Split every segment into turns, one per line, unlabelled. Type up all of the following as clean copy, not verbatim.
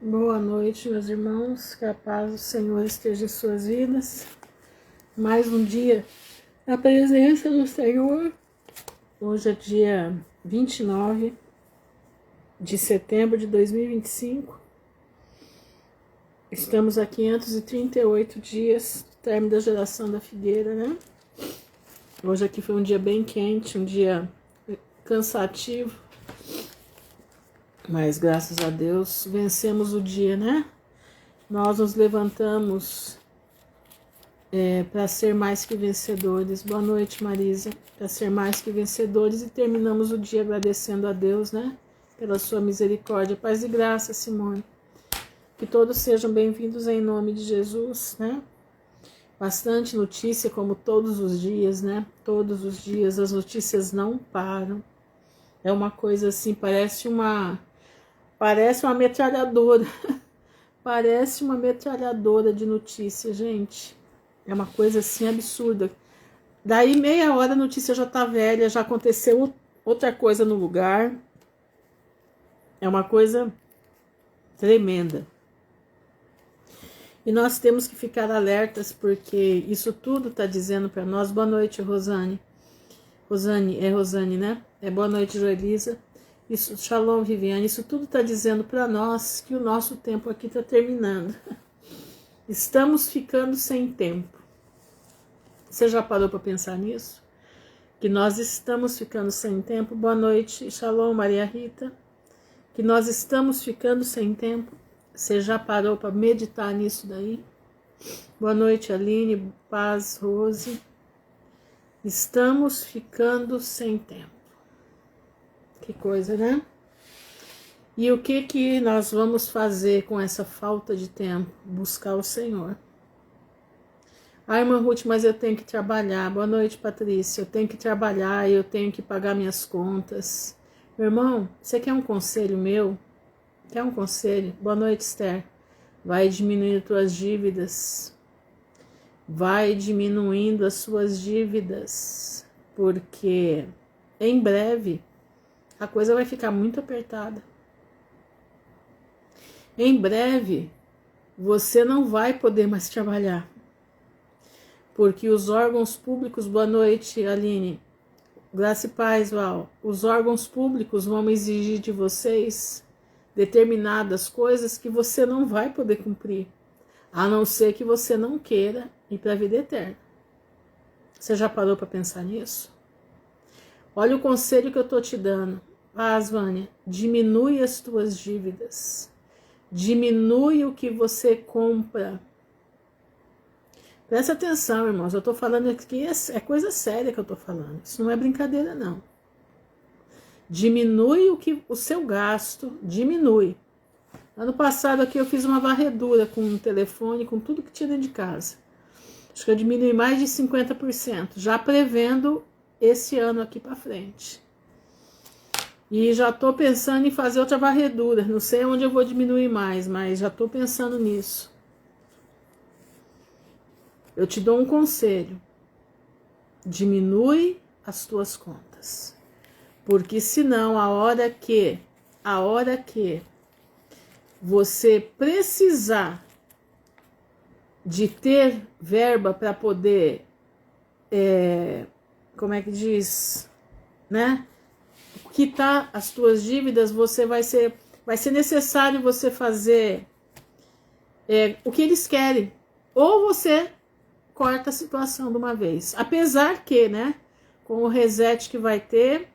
Boa noite, meus irmãos, que a paz do Senhor esteja em suas vidas. Mais um dia na presença do Senhor. Hoje é dia 29 de setembro de 2025. Estamos a 538 dias do término da geração da figueira, né? Hoje aqui foi um dia bem quente, um dia cansativo. Mas graças a Deus vencemos o dia, né? Nós nos levantamos para ser mais que vencedores. Boa noite, Marisa. Para ser mais que vencedores e terminamos o dia agradecendo a Deus, né? Pela sua misericórdia. Paz e graça, Simone. Que todos sejam bem-vindos em nome de Jesus, né? Bastante notícia, como todos os dias, né? Todos os dias as notícias não param. É uma coisa assim, parece uma metralhadora. Parece uma metralhadora de notícias, gente. É uma coisa assim absurda. Daí meia hora a notícia já tá velha, já aconteceu outra coisa no lugar. É uma coisa tremenda. E nós temos que ficar alertas, porque isso tudo tá dizendo para nós. Boa noite, Rosane. Rosane, né? Boa noite, Joelisa. Isso, Shalom, Viviane. Isso tudo está dizendo para nós que o nosso tempo aqui está terminando. Estamos ficando sem tempo. Você já parou para pensar nisso? Que nós estamos ficando sem tempo. Boa noite, Shalom, Maria Rita. Que nós estamos ficando sem tempo. Você já parou para meditar nisso daí? Boa noite, Aline, Paz, Rose. Estamos ficando sem tempo. Que coisa, né? E o que nós vamos fazer com essa falta de tempo? Buscar o Senhor. Irmã Ruth, mas eu tenho que trabalhar. Boa noite, Patrícia. Eu tenho que trabalhar, eu tenho que pagar minhas contas. Meu irmão, você quer um conselho meu? Quer um conselho? Boa noite, Esther. Vai diminuindo tuas dívidas. Vai diminuindo as suas dívidas. Porque em breve a coisa vai ficar muito apertada. Em breve, você não vai poder mais trabalhar. Porque os órgãos públicos... Boa noite, Aline. Graça e paz, Val. Os órgãos públicos vão exigir de vocês determinadas coisas que você não vai poder cumprir. A não ser que você não queira ir para a vida eterna. Você já parou para pensar nisso? Olha o conselho que eu estou te dando. Paz, Vânia. Diminui as tuas dívidas. Diminui o que você compra. Presta atenção, irmãos. Eu estou falando aqui, é coisa séria que eu estou falando. Isso não é brincadeira, não. Diminui o seu gasto. Diminui. Ano passado aqui eu fiz uma varredura com um telefone, com tudo que tinha dentro de casa. Acho que eu diminui mais de 50%. Já prevendo esse ano aqui para frente. E já estou pensando em fazer outra varredura. Não sei onde eu vou diminuir mais, mas já estou pensando nisso. Eu te dou um conselho. Diminui as tuas contas. Porque senão, a hora que você precisar de ter verba para poder, como é que diz, né? Quitar as tuas dívidas, vai ser necessário você fazer o que eles querem. Ou você corta a situação de uma vez. Apesar que, né, com o reset que vai ter,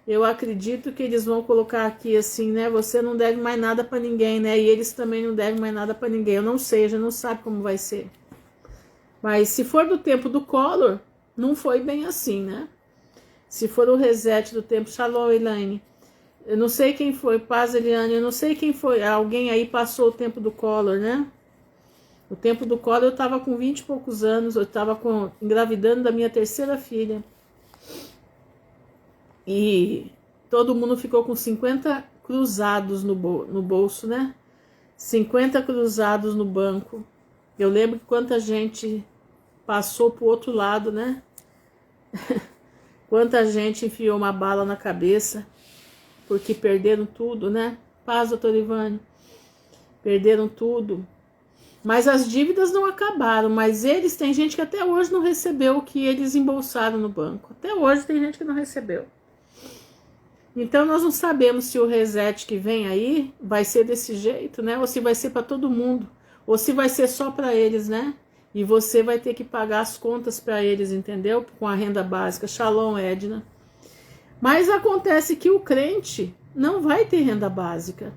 eu acredito que eles vão colocar aqui assim, né, você não deve mais nada para ninguém, né, e eles também não devem mais nada para ninguém. Eu não sei, a gente não sabe como vai ser. Mas se for do tempo do Collor, não foi bem assim, né? Se for o reset do tempo, Shalom, Elaine. Eu não sei quem foi, Paz, Eliane, eu não sei quem foi. Alguém aí passou o tempo do Collor, né? O tempo do Collor eu tava com 20 e poucos anos, eu tava engravidando da minha terceira filha. E todo mundo ficou com 50 cruzados no bolso, né? 50 cruzados no banco. Eu lembro que quanta gente passou pro outro lado, né? Quanta gente enfiou uma bala na cabeça, porque perderam tudo, né? Paz, doutor Ivane. perderam tudo. Mas as dívidas não acabaram, mas eles, tem gente que até hoje não recebeu o que eles embolsaram no banco. Até hoje tem gente que não recebeu. Então nós não sabemos se o reset que vem aí vai ser desse jeito, né? Ou se vai ser para todo mundo, ou se vai ser só para eles, né? E você vai ter que pagar as contas para eles, entendeu? Com a renda básica. Shalom, Edna. Mas acontece que o crente não vai ter renda básica.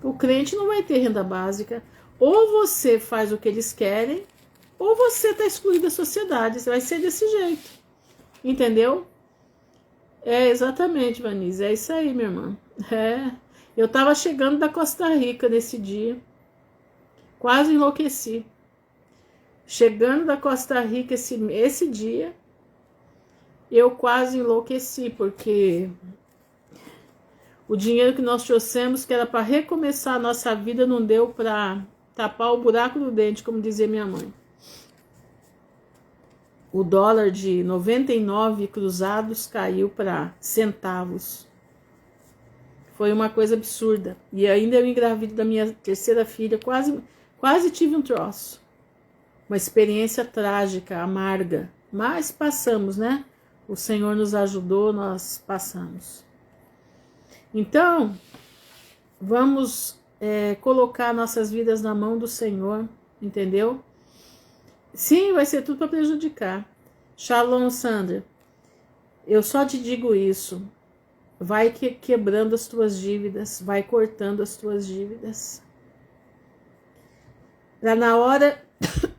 O crente não vai ter renda básica. Ou você faz o que eles querem, ou você está excluído da sociedade. Vai ser desse jeito. Entendeu? É, exatamente, Vanise. É isso aí, minha irmã. É. Eu estava chegando da Costa Rica nesse dia. Quase enlouqueci. Chegando da Costa Rica esse dia, eu quase enlouqueci, porque o dinheiro que nós trouxemos, que era para recomeçar a nossa vida, não deu para tapar o buraco do dente, como dizia minha mãe. O dólar de 99 cruzados caiu para centavos. Foi uma coisa absurda. E ainda eu engravido da minha terceira filha, quase tive um troço. Uma experiência trágica, amarga. Mas passamos, né? O Senhor nos ajudou, nós passamos. Então, vamos colocar nossas vidas na mão do Senhor, entendeu? Sim, vai ser tudo para prejudicar. Shalom, Sandra. Eu só te digo isso. Vai quebrando as tuas dívidas, vai cortando as tuas dívidas. Para na hora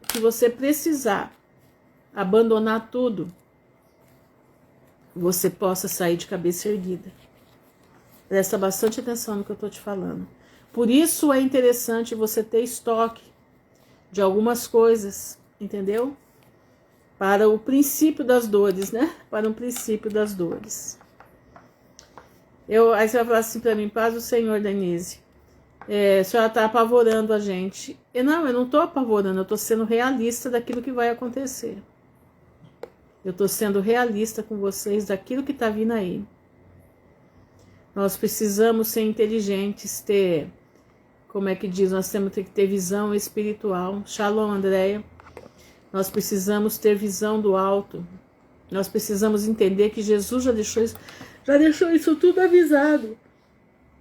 que você precisar abandonar tudo, você possa sair de cabeça erguida. Presta bastante atenção no que eu estou te falando. Por isso é interessante você ter estoque de algumas coisas, entendeu? Para o princípio das dores, né? Para o princípio das dores. Aí você vai falar assim para mim, paz do Senhor, Denise. A senhora está apavorando a gente. Não, eu não estou apavorando, eu estou sendo realista daquilo que vai acontecer. Eu estou sendo realista com vocês daquilo que está vindo aí. Nós precisamos ser inteligentes, como é que diz, nós temos que ter visão espiritual. Shalom, Andréia. Nós precisamos ter visão do alto. Nós precisamos entender que Jesus já deixou isso tudo avisado.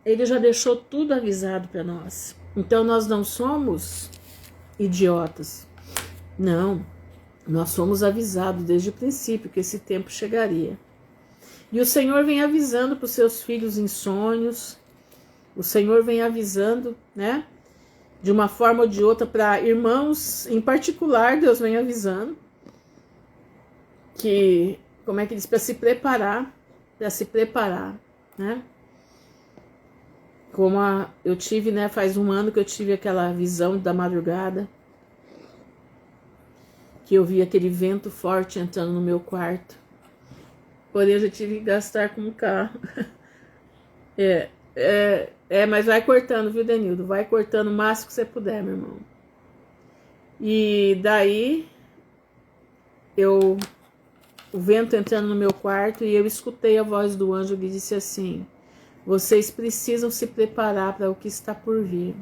Ele já deixou tudo avisado para nós. Então nós não somos idiotas. Não, nós somos avisados desde o princípio que esse tempo chegaria. E o Senhor vem avisando para os seus filhos em sonhos. O Senhor vem avisando, né? De uma forma ou de outra, para irmãos em particular, Deus vem avisando. Que, como é que diz? Para se preparar, né? Como eu tive, né? Faz um ano que eu tive aquela visão da madrugada. Que eu vi aquele vento forte entrando no meu quarto. Porém, eu já tive que gastar com um carro. Mas vai cortando, viu, Denildo? Vai cortando o máximo que você puder, meu irmão. E daí, o vento entrando no meu quarto e eu escutei a voz do anjo que disse assim: vocês precisam se preparar para o que está por vir.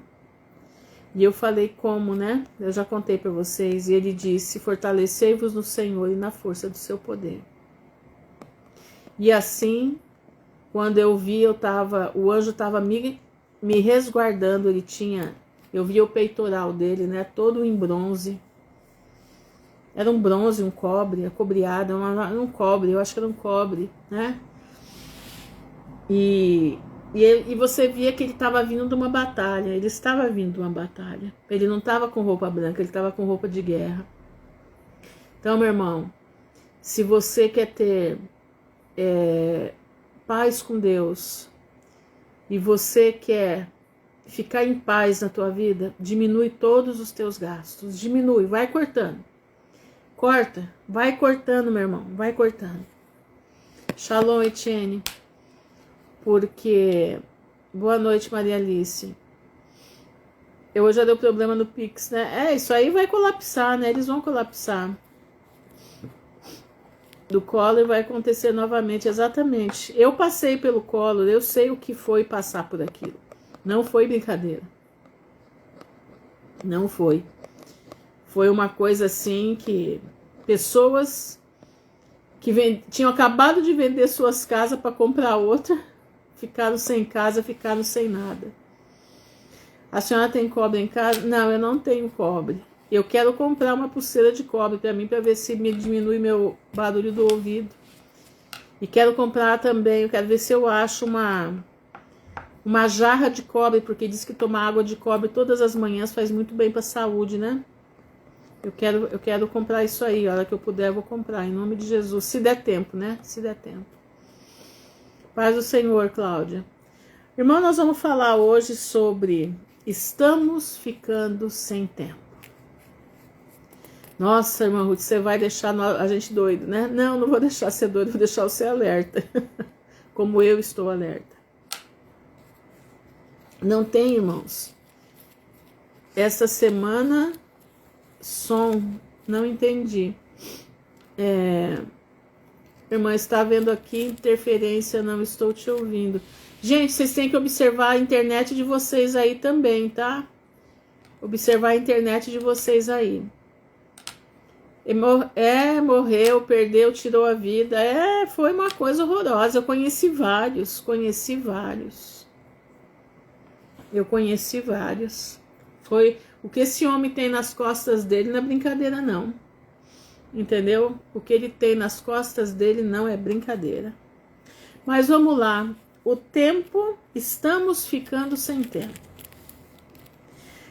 E eu falei como, né? Eu já contei para vocês. E ele disse: fortalecei-vos no Senhor e na força do seu poder. E assim, quando eu vi, o anjo estava me resguardando. Eu vi o peitoral dele, né? Todo em bronze. Era um bronze, um cobre, acobreado, um cobre, eu acho que era um cobre, né? E você via que ele estava vindo de uma batalha. Ele estava vindo de uma batalha. Ele não estava com roupa branca, ele estava com roupa de guerra. Então, meu irmão, se você quer ter paz com Deus e você quer ficar em paz na tua vida, diminui todos os teus gastos. Diminui, vai cortando. Corta, vai cortando, meu irmão, vai cortando. Shalom, Etienne. Porque, boa noite, Maria Alice. Eu já deu problema no Pix, né? Isso aí vai colapsar, né? Eles vão colapsar. Do Collor vai acontecer novamente, exatamente. Eu passei pelo Collor, eu sei o que foi passar por aquilo. Não foi brincadeira. Não foi. Foi uma coisa assim que pessoas que tinham acabado de vender suas casas para comprar outra, ficaram sem casa, ficaram sem nada. A senhora tem cobre em casa? Não, eu não tenho cobre. Eu quero comprar uma pulseira de cobre para mim, para ver se me diminui meu barulho do ouvido. E quero comprar também, eu quero ver se eu acho uma jarra de cobre, porque diz que tomar água de cobre todas as manhãs faz muito bem para a saúde, né? Eu quero comprar isso aí, a hora que eu puder eu vou comprar, em nome de Jesus, se der tempo, né? Se der tempo. Paz do Senhor, Cláudia. Irmão, nós vamos falar hoje sobre estamos ficando sem tempo. Nossa, irmã Ruth, você vai deixar a gente doido, né? Não, não vou deixar você doido, vou deixar você alerta. Como eu estou alerta. Não tem, irmãos. Essa semana, som, não entendi. Irmã, está vendo aqui interferência, não estou te ouvindo. Gente, vocês têm que observar a internet de vocês aí também, tá? Observar a internet de vocês aí. Morreu, perdeu, tirou a vida. Foi uma coisa horrorosa. Eu conheci vários. Eu conheci vários. Foi o que esse homem tem nas costas dele, não é brincadeira, não. Entendeu? O que ele tem nas costas dele não é brincadeira. Mas vamos lá. O tempo, estamos ficando sem tempo.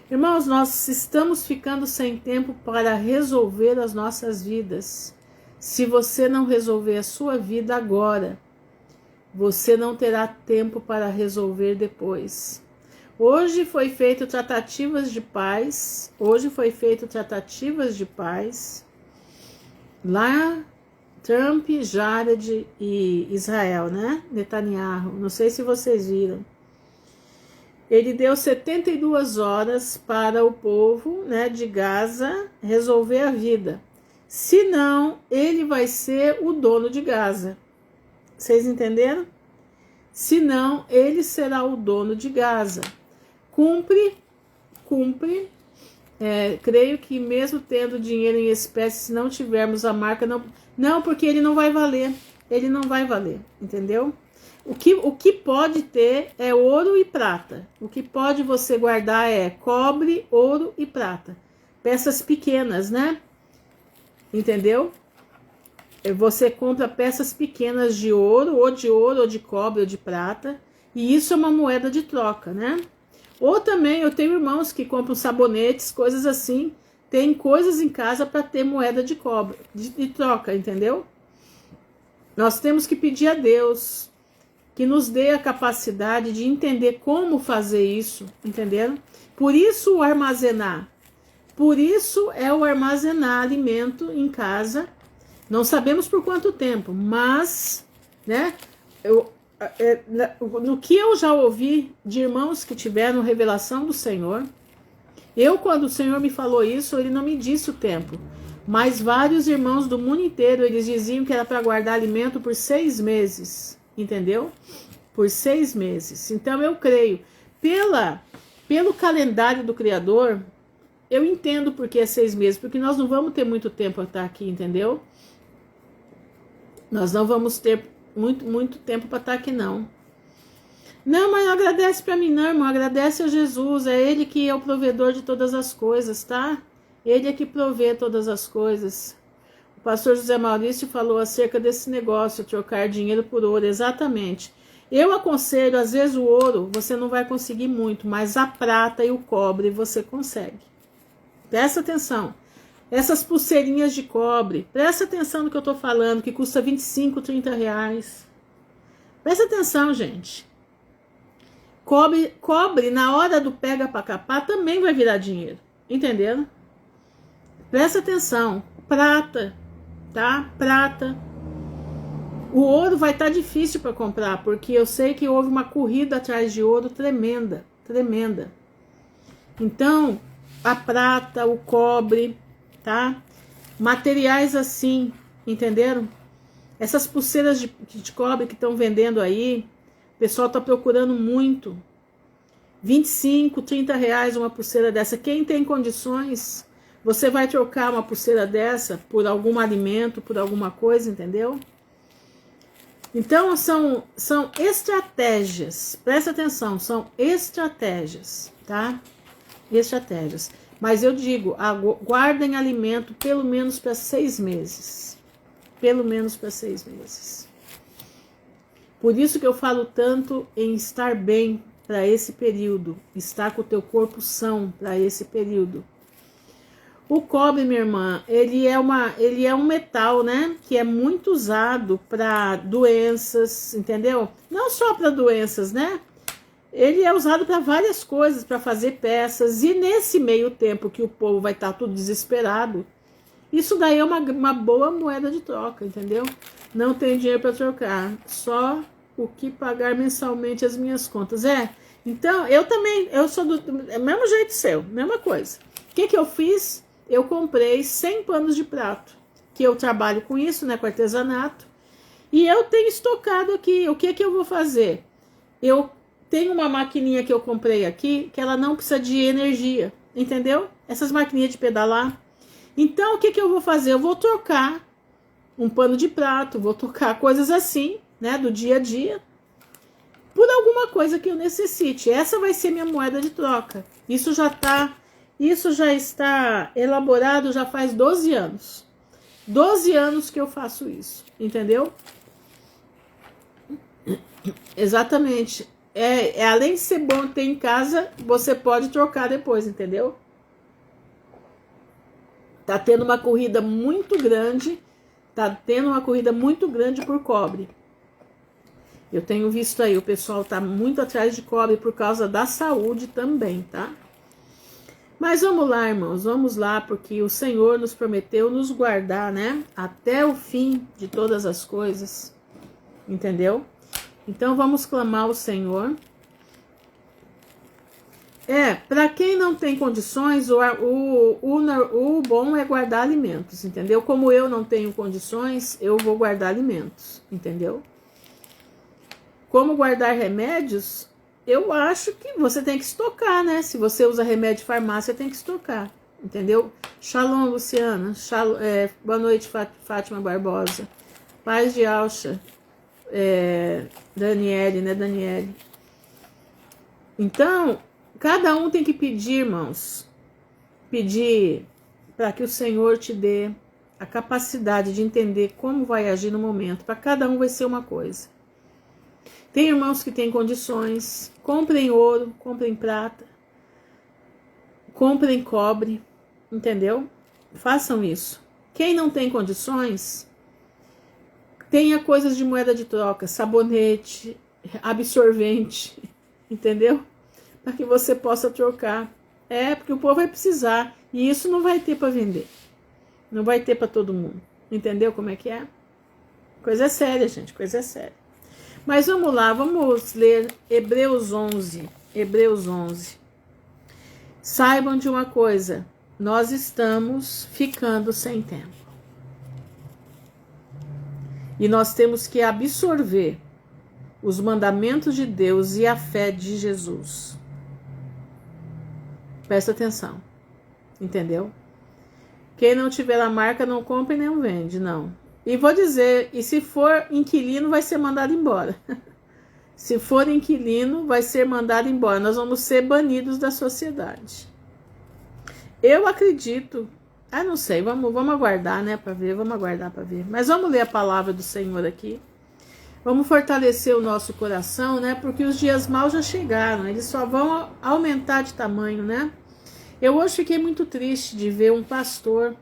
Irmãos, nós estamos ficando sem tempo para resolver as nossas vidas. Se você não resolver a sua vida agora, você não terá tempo para resolver depois. Hoje foi feito tratativas de paz. Lá, Trump, Jared e Israel, né? Netanyahu. Não sei se vocês viram. Ele deu 72 horas para o povo, né, de Gaza resolver a vida. Senão, ele vai ser o dono de Gaza. Vocês entenderam? Senão, ele será o dono de Gaza. Cumpre. Creio que mesmo tendo dinheiro em espécie, se não tivermos a marca, não, porque ele não vai valer. Ele não vai valer, entendeu? O que pode ter é ouro e prata. O que pode você guardar é cobre, ouro e prata. Peças pequenas, né? Entendeu? Você compra peças pequenas de ouro, ou de cobre, ou de prata. E isso é uma moeda de troca, né? Ou também eu tenho irmãos que compram sabonetes, coisas assim. Tem coisas em casa para ter moeda de cobre, de troca, entendeu? Nós temos que pedir a Deus que nos dê a capacidade de entender como fazer isso, entenderam? Por isso o armazenar. Por isso é o armazenar alimento em casa. Não sabemos por quanto tempo, mas, né, no que eu já ouvi de irmãos que tiveram revelação do Senhor, quando o Senhor me falou isso, ele não me disse o tempo, mas vários irmãos do mundo inteiro, eles diziam que era para guardar alimento por 6 meses, entendeu? Por 6 meses. Então eu creio, pelo calendário do Criador, eu entendo porque é 6 meses, porque nós não vamos ter muito tempo para estar aqui, entendeu? Nós não vamos ter muito tempo para estar aqui, não. Não, mas não agradece para mim, não, irmão. Agradece a Jesus. É Ele que é o provedor de todas as coisas, tá? Ele é que provê todas as coisas. O pastor José Maurício falou acerca desse negócio, trocar dinheiro por ouro. Exatamente. Eu aconselho, às vezes o ouro você não vai conseguir muito, mas a prata e o cobre você consegue. Presta atenção. Essas pulseirinhas de cobre, presta atenção no que eu estou falando, que custa 25, 30 reais. Presta atenção, gente. Cobre na hora do pega para capar também vai virar dinheiro. Entenderam? Presta atenção. Prata, tá? Prata. O ouro vai estar difícil para comprar, porque eu sei que houve uma corrida atrás de ouro tremenda, tremenda. Então, a prata, o cobre, tá? Materiais assim, entenderam? Essas pulseiras de cobre que estão vendendo aí, o pessoal está procurando muito. 25, 30 reais uma pulseira dessa. Quem tem condições, você vai trocar uma pulseira dessa por algum alimento, por alguma coisa, entendeu? Então, são estratégias. Presta atenção, são estratégias, tá? Estratégias. Mas eu digo, guardem alimento pelo menos para 6 meses. Pelo menos para 6 meses. Por isso que eu falo tanto em estar bem para esse período. Estar com o teu corpo são para esse período. O cobre, minha irmã, ele é um metal, né? Que é muito usado para doenças, entendeu? Não só para doenças, né? Ele é usado para várias coisas, para fazer peças. E nesse meio tempo que o povo vai estar tudo desesperado, isso daí é uma boa moeda de troca, entendeu? Não tem dinheiro para trocar, só o que pagar mensalmente as minhas contas. Então, eu sou do mesmo jeito seu, mesma coisa. O que eu fiz? Eu comprei 100 panos de prato, que eu trabalho com isso, né, com artesanato, e eu tenho estocado aqui. O que eu vou fazer? Eu tenho uma maquininha que eu comprei aqui, que ela não precisa de energia, entendeu? Essas maquininhas de pedalar. Então, o que eu vou fazer? Eu vou trocar um pano de prato, vou trocar coisas assim, né, do dia a dia, por alguma coisa que eu necessite. Essa vai ser minha moeda de troca. Isso já está elaborado já faz 12 anos. 12 anos que eu faço isso, entendeu? Exatamente. Além de ser bom ter em casa, você pode trocar depois, entendeu? Tá tendo uma corrida muito grande, por cobre. Eu tenho visto aí, o pessoal tá muito atrás de cobre por causa da saúde também, tá? Mas vamos lá, irmãos, vamos lá, porque o Senhor nos prometeu nos guardar, né? Até o fim de todas as coisas, entendeu? Então vamos clamar ao Senhor. Para quem não tem condições, o bom é guardar alimentos, entendeu? Como eu não tenho condições, eu vou guardar alimentos, entendeu? Como guardar remédios? Eu acho que você tem que estocar, né? Se você usa remédio de farmácia, tem que estocar, entendeu? Shalom, Luciana. Boa noite, Fátima Barbosa. Paz de Alcha. Daniele, né, Daniele? Então, cada um tem que pedir, irmãos. Pedir para que o Senhor te dê a capacidade de entender como vai agir no momento. Para cada um vai ser uma coisa. Tem irmãos que têm condições, comprem ouro, comprem prata, comprem cobre, entendeu? Façam isso. Quem não tem condições, tenha coisas de moeda de troca, sabonete, absorvente, entendeu? Para que você possa trocar. Porque o povo vai precisar, e isso não vai ter para vender. Não vai ter para todo mundo. Entendeu como é que é? Coisa séria, gente, coisa séria. Mas vamos lá, vamos ler Hebreus 11. Hebreus 11. Saibam de uma coisa, nós estamos ficando sem tempo. E nós temos que absorver os mandamentos de Deus e a fé de Jesus. Presta atenção, entendeu? Quem não tiver a marca não compra e não vende, não. E vou dizer, e se for inquilino, vai ser mandado embora. Se for inquilino, vai ser mandado embora. Nós vamos ser banidos da sociedade. Eu acredito, não sei, vamos aguardar, né, para ver, vamos aguardar para ver. Mas vamos ler a palavra do Senhor aqui. Vamos fortalecer o nosso coração, né, porque os dias maus já chegaram, eles só vão aumentar de tamanho, né. Eu hoje fiquei muito triste de ver um pastor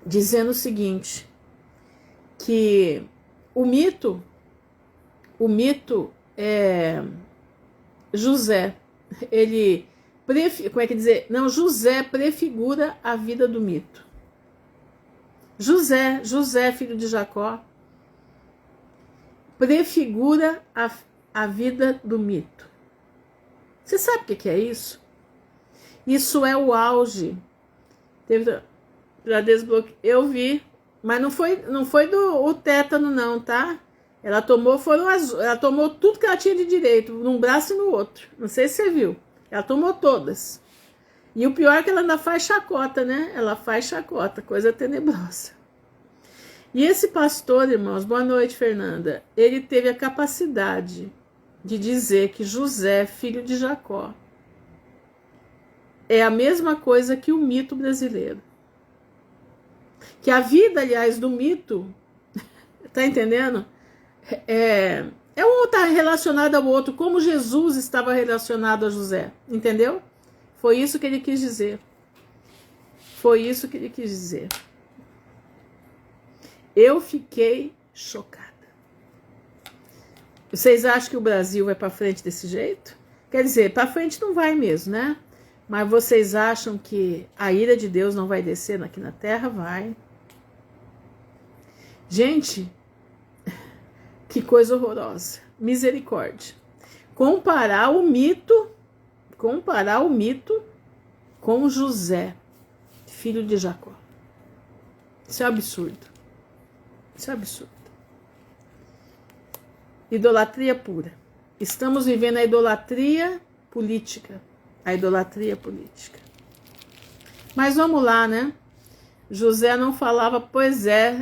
dizendo o seguinte, que o mito é José, José prefigura a vida do mito. José, filho de Jacó, prefigura a vida do mito. Você sabe o que é isso? Isso é o auge. Para desbloquear. Eu vi, mas não foi o tétano não, tá? Ela tomou, ela tomou tudo que ela tinha de direito, num braço e no outro. Não sei se você viu. Ela tomou todas. E o pior é que ela ainda faz chacota, né? Ela faz chacota, coisa tenebrosa. E esse pastor, irmãos, boa noite, Fernanda, ele teve a capacidade de dizer que José, filho de Jacó, é a mesma coisa que o mito brasileiro. Que a vida, aliás, do mito, tá entendendo? Um está relacionado ao outro, como Jesus estava relacionado a José, entendeu? Foi isso que ele quis dizer. Foi isso que ele quis dizer. Eu fiquei chocada. Vocês acham que o Brasil vai para frente desse jeito? Quer dizer, para frente não vai mesmo, né? Mas vocês acham que a ira de Deus não vai descer aqui na terra? Vai. Gente, que coisa horrorosa. Misericórdia. Comparar o mito com José, filho de Jacó. Isso é absurdo. Isso é absurdo. Idolatria pura. Estamos vivendo a idolatria política. A idolatria política. Mas vamos lá, né? José não falava,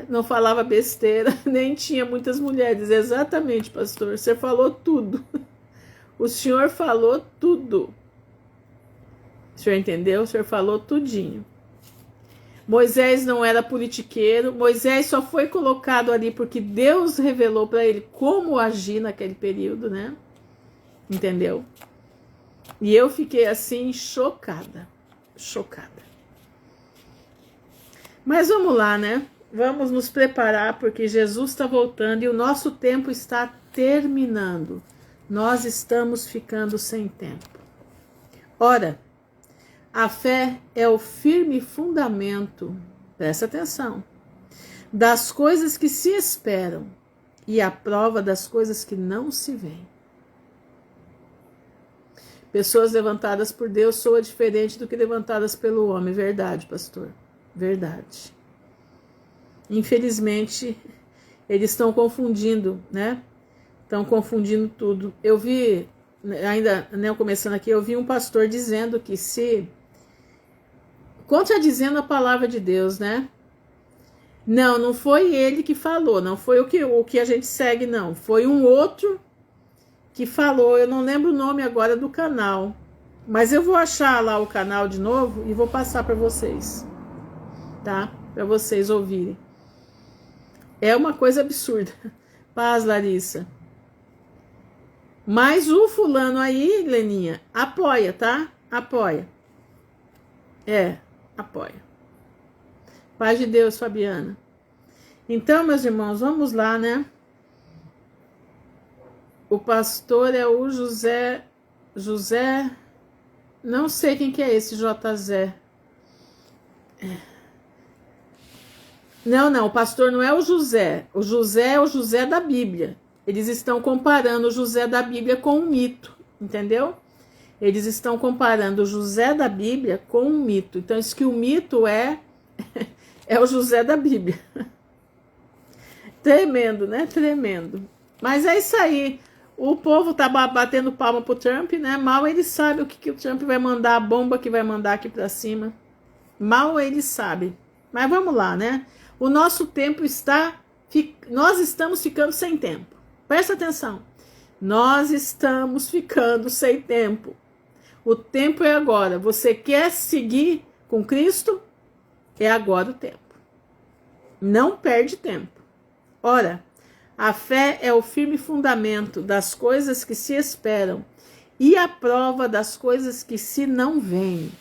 não falava besteira, nem tinha muitas mulheres. Exatamente, pastor. Você falou tudo. O senhor falou tudo. O senhor entendeu? O senhor falou tudinho. Moisés não era politiqueiro. Moisés só foi colocado ali porque Deus revelou para ele como agir naquele período, né? Entendeu? E eu fiquei assim, chocada. Chocada. Mas vamos lá, né? Vamos nos preparar porque Jesus está voltando e o nosso tempo está terminando. Nós estamos ficando sem tempo. Ora, a fé é o firme fundamento, presta atenção, das coisas que se esperam e a prova das coisas que não se veem. Pessoas levantadas por Deus soa diferente do que levantadas pelo homem. Verdade, pastor. Verdade. Infelizmente, eles estão confundindo, né? Estão confundindo tudo. Eu vi, ainda né, começando aqui, eu vi um pastor dizendo que se... contradizendo a palavra de Deus, né? Não foi ele que falou, não foi o que a gente segue, não. Foi um outro que falou, eu não lembro o nome agora do canal, mas eu vou achar lá o canal de novo e vou passar para vocês, tá? Para vocês ouvirem. É uma coisa absurda. Paz, Larissa. Mas o fulano aí, Leninha, apoia, tá? Apoia. Apoia. Paz de Deus, Fabiana. Então, meus irmãos, vamos lá, né? O pastor é o José, não sei quem que é esse JZ. Não, o pastor não é o José é o José da Bíblia. Eles estão comparando o José da Bíblia com um mito, entendeu? Eles estão comparando o José da Bíblia com um mito. Então, isso que o mito é o José da Bíblia. Tremendo, né? Tremendo. Mas é isso aí. O povo tá batendo palma pro Trump, né? Mal ele sabe o que o Trump vai mandar, a bomba que vai mandar aqui pra cima. Mal ele sabe. Mas vamos lá, né? O nosso tempo está... Nós estamos ficando sem tempo. Presta atenção. Nós estamos ficando sem tempo. O tempo é agora. Você quer seguir com Cristo? É agora o tempo. Não perde tempo. Ora, a fé é o firme fundamento das coisas que se esperam e a prova das coisas que se não veem.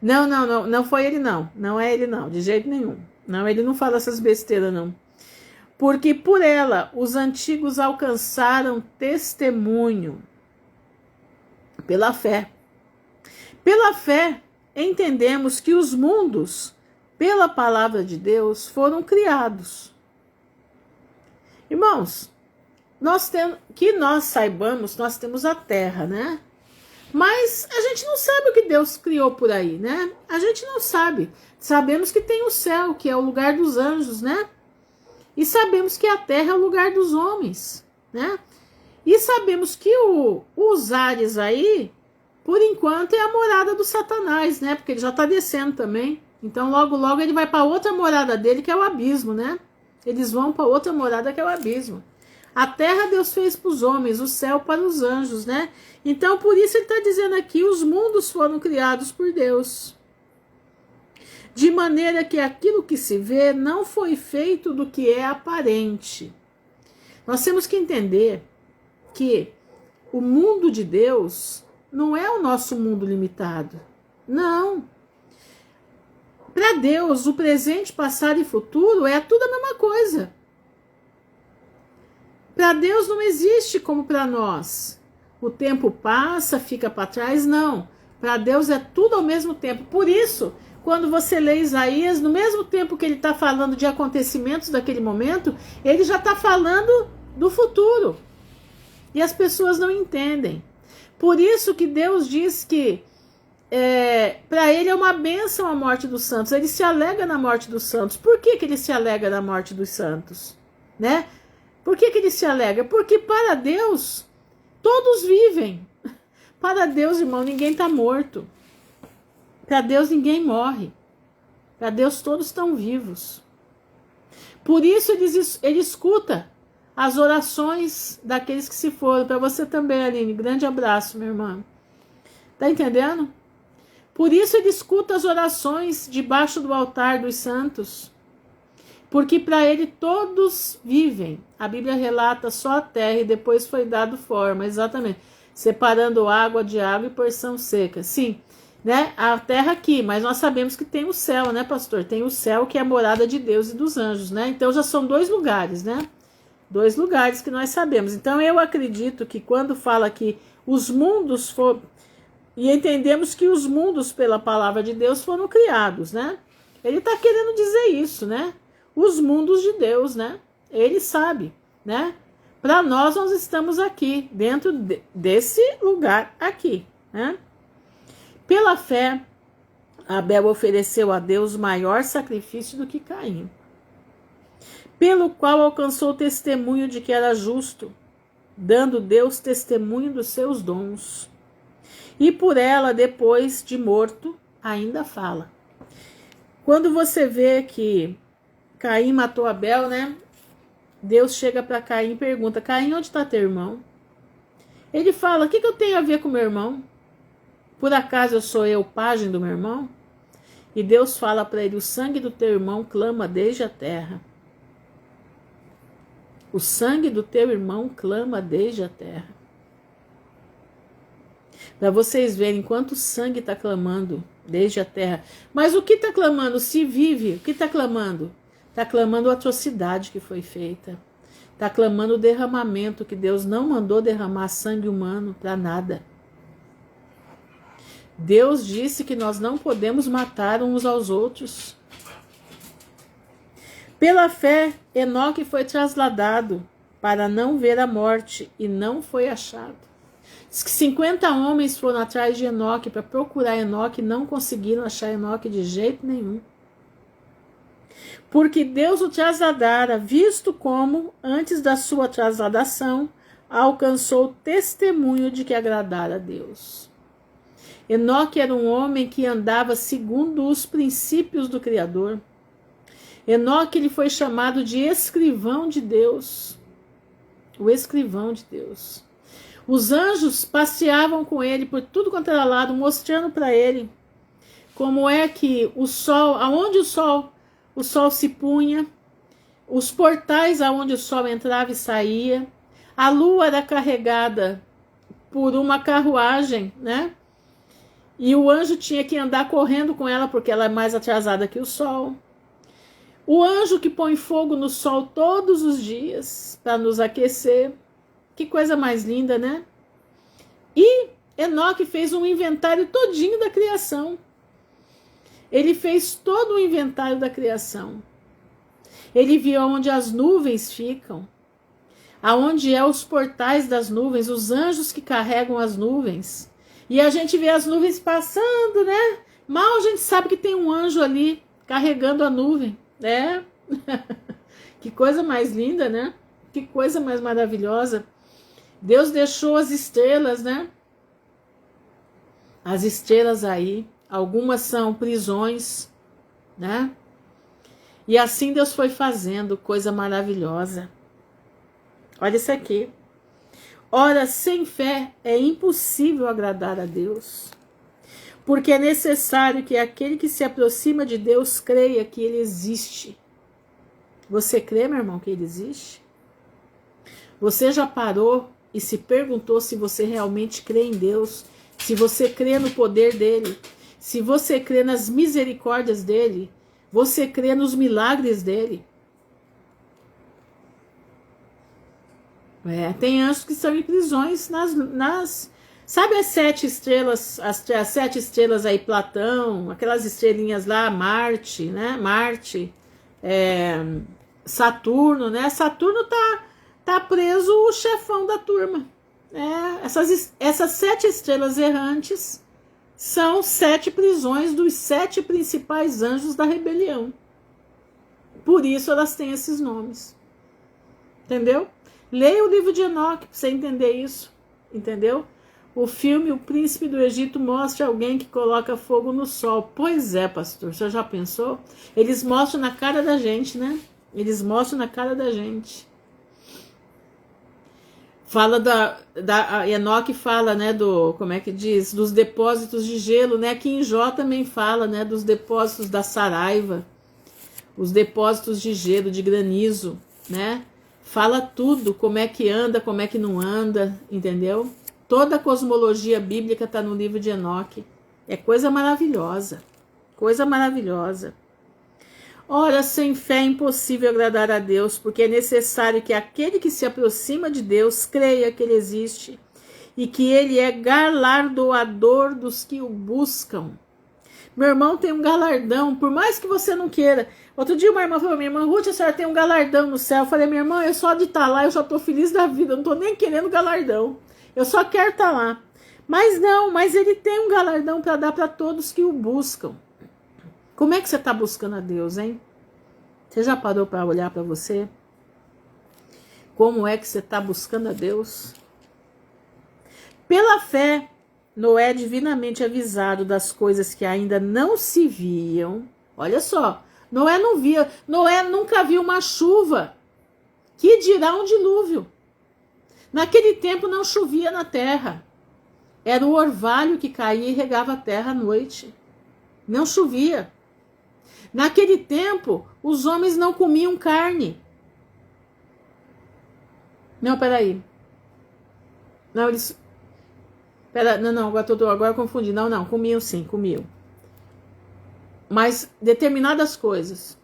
Não foi ele não. Não é ele não, de jeito nenhum. Não, ele não fala essas besteiras não. Porque por ela os antigos alcançaram testemunho. Pela fé. Pela fé, entendemos que os mundos, pela palavra de Deus, foram criados. Irmãos, que nós saibamos, nós temos a terra, né? Mas a gente não sabe o que Deus criou por aí, né? A gente não sabe. Sabemos que tem o céu, que é o lugar dos anjos, né? E sabemos que a terra é o lugar dos homens, né? E sabemos que os ares aí, por enquanto, é a morada do Satanás, né? Porque ele já está descendo também. Então, logo, logo, ele vai para outra morada dele, que é o abismo, né? Eles vão para outra morada, que é o abismo. A terra Deus fez para os homens, o céu para os anjos, né? Então, por isso ele está dizendo aqui, os mundos foram criados por Deus. De maneira que aquilo que se vê não foi feito do que é aparente. Nós temos que entender que o mundo de Deus não é o nosso mundo limitado. Não. Para Deus, o presente, passado e futuro é tudo a mesma coisa. Para Deus não existe como para nós. O tempo passa, fica para trás, não. Para Deus é tudo ao mesmo tempo. Por isso, quando você lê Isaías, no mesmo tempo que ele está falando de acontecimentos daquele momento, ele já está falando do futuro. E as pessoas não entendem. Por isso que Deus diz que para ele é uma bênção a morte dos santos. Ele se alega na morte dos santos. Por que ele se alega na morte dos santos? Né? Por que ele se alega? Porque para Deus, todos vivem. Para Deus, irmão, ninguém está morto. Para Deus, ninguém morre. Para Deus, todos estão vivos. Por isso, ele escuta as orações daqueles que se foram. Para você também, Aline. Grande abraço, minha irmã. Tá entendendo? Por isso, ele escuta as orações debaixo do altar dos santos. Porque para ele todos vivem. A Bíblia relata só a terra e depois foi dado forma. Exatamente. Separando água de água e porção seca. Sim. Né? A terra aqui, mas nós sabemos que tem o céu, né, pastor? Tem o céu que é a morada de Deus e dos anjos, né? Então já são 2 lugares, né? 2 lugares que nós sabemos. Então eu acredito que quando fala que os mundos foram... E entendemos que os mundos, pela palavra de Deus, foram criados, né? Ele está querendo dizer isso, né? Os mundos de Deus, né? Ele sabe, né? Para nós estamos aqui, dentro desse lugar aqui, né? Pela fé, Abel ofereceu a Deus maior sacrifício do que Caim, pelo qual alcançou o testemunho de que era justo, dando Deus testemunho dos seus dons. E por ela, depois de morto, ainda fala. Quando você vê que Caim matou Abel, né? Deus chega para Caim e pergunta: Caim, onde está teu irmão? Ele fala: o que eu tenho a ver com meu irmão? Por acaso eu sou eu, pajem do meu irmão? E Deus fala para ele: o sangue do teu irmão clama desde a terra. O sangue do teu irmão clama desde a terra. Para vocês verem quanto sangue está clamando desde a terra. Mas o que está clamando? Se vive, o que está clamando? Está clamando a atrocidade que foi feita. Está clamando o derramamento, que Deus não mandou derramar sangue humano para nada. Deus disse que nós não podemos matar uns aos outros. Pela fé, Enoque foi trasladado para não ver a morte e não foi achado. Diz que 50 homens foram atrás de Enoque para procurar Enoque e não conseguiram achar Enoque de jeito nenhum. Porque Deus o trasladara, visto como, antes da sua trasladação, alcançou testemunho de que agradara a Deus. Enoque era um homem que andava segundo os princípios do Criador. Enoque ele foi chamado de escrivão de Deus. O escrivão de Deus. Os anjos passeavam com ele por tudo quanto era lado, mostrando para ele como é que o sol, aonde o sol se punha, os portais aonde o sol entrava e saía, a lua era carregada por uma carruagem, né? E o anjo tinha que andar correndo com ela porque ela é mais atrasada que o sol. O anjo que põe fogo no sol todos os dias para nos aquecer. Que coisa mais linda, né? E Enoque fez um inventário todinho da criação. Ele fez todo o inventário da criação. Ele viu onde as nuvens ficam, aonde é os portais das nuvens, os anjos que carregam as nuvens. E a gente vê as nuvens passando, né? Mal a gente sabe que tem um anjo ali carregando a nuvem, né? Que coisa mais linda, né? Que coisa mais maravilhosa. Deus deixou as estrelas, né? As estrelas aí, algumas são prisões, né? E assim Deus foi fazendo, coisa maravilhosa. Olha isso aqui. Ora, sem fé é impossível agradar a Deus, porque é necessário que aquele que se aproxima de Deus creia que Ele existe. Você crê, meu irmão, que Ele existe? Você já parou e se perguntou se você realmente crê em Deus? Se você crê no poder dEle? Se você crê nas misericórdias dEle? Você crê nos milagres dEle? Tem anjos que estão em prisões sabe as 7 estrelas, as 7 estrelas aí, Platão, aquelas estrelinhas lá, Marte, né? Marte, Saturno, né? Saturno tá preso o chefão da turma. Essas 7 estrelas errantes são 7 prisões dos 7 principais anjos da rebelião. Por isso elas têm esses nomes. Entendeu? Leia o livro de Enoque para você entender isso. Entendeu? O filme O Príncipe do Egito mostra alguém que coloca fogo no sol. Pois é, pastor, você já pensou? Eles mostram na cara da gente, né? Eles mostram na cara da gente. Fala Enoque fala, né, como é que diz? Dos depósitos de gelo, né? Aqui em Jó também fala, né, dos depósitos da Saraiva. Os depósitos de gelo, de granizo, né? Fala tudo, como é que anda, como é que não anda, entendeu? Toda a cosmologia bíblica está no livro de Enoque. É coisa maravilhosa, coisa maravilhosa. Ora, sem fé é impossível agradar a Deus, porque é necessário que aquele que se aproxima de Deus creia que Ele existe e que Ele é galardoador dos que o buscam. Meu irmão tem um galardão, por mais que você não queira. Outro dia uma irmã falou, minha irmã Ruth, a senhora tem um galardão no céu. Eu falei, minha irmã, eu só de estar lá, eu já estou feliz da vida, eu não estou nem querendo galardão. Eu só quero estar lá. Mas Ele tem um galardão para dar para todos que o buscam. Como é que você está buscando a Deus, hein? Você já parou para olhar para você? Como é que você está buscando a Deus? Pela fé, Noé, divinamente avisado das coisas que ainda não se viam. Olha só, Noé não via, Noé nunca viu uma chuva. Que dirá um dilúvio? Naquele tempo não chovia na terra. Era o orvalho que caía e regava a terra à noite. Não chovia. Naquele tempo, os homens não comiam carne. Não, peraí. Não, eles... Não, agora eu confundi. Não, comiam sim, comiam. Mas determinadas coisas.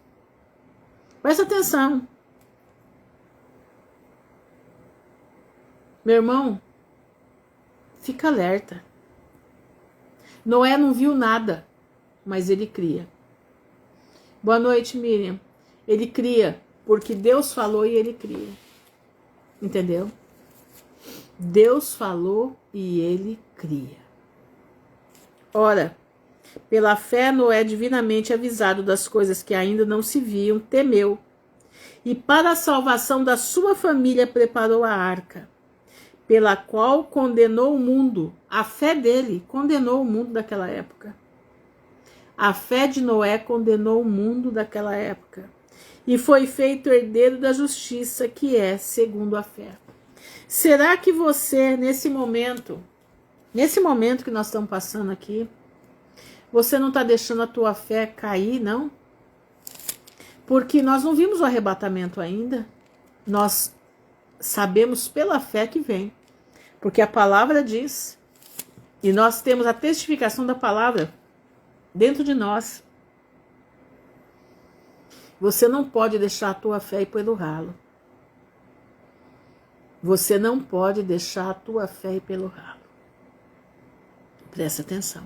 Presta atenção. Meu irmão, fica alerta. Noé não viu nada, mas ele cria. Boa noite, Miriam. Ele cria, porque Deus falou e ele cria. Entendeu? Deus falou e ele cria. Ora, pela fé, Noé, divinamente avisado das coisas que ainda não se viam, temeu. E para a salvação da sua família preparou a arca, pela qual condenou o mundo. A fé dele condenou o mundo daquela época. A fé de Noé condenou o mundo daquela época. E foi feito herdeiro da justiça, que é segundo a fé. Será que você, nesse momento que nós estamos passando aqui, você não está deixando a tua fé cair, não? Porque nós não vimos o arrebatamento ainda. Nós sabemos pela fé que vem. Porque a palavra diz, e nós temos a testificação da palavra dentro de nós. Você não pode deixar a tua fé ir pelo ralo. Você não pode deixar a tua fé ir pelo ralo. Presta atenção.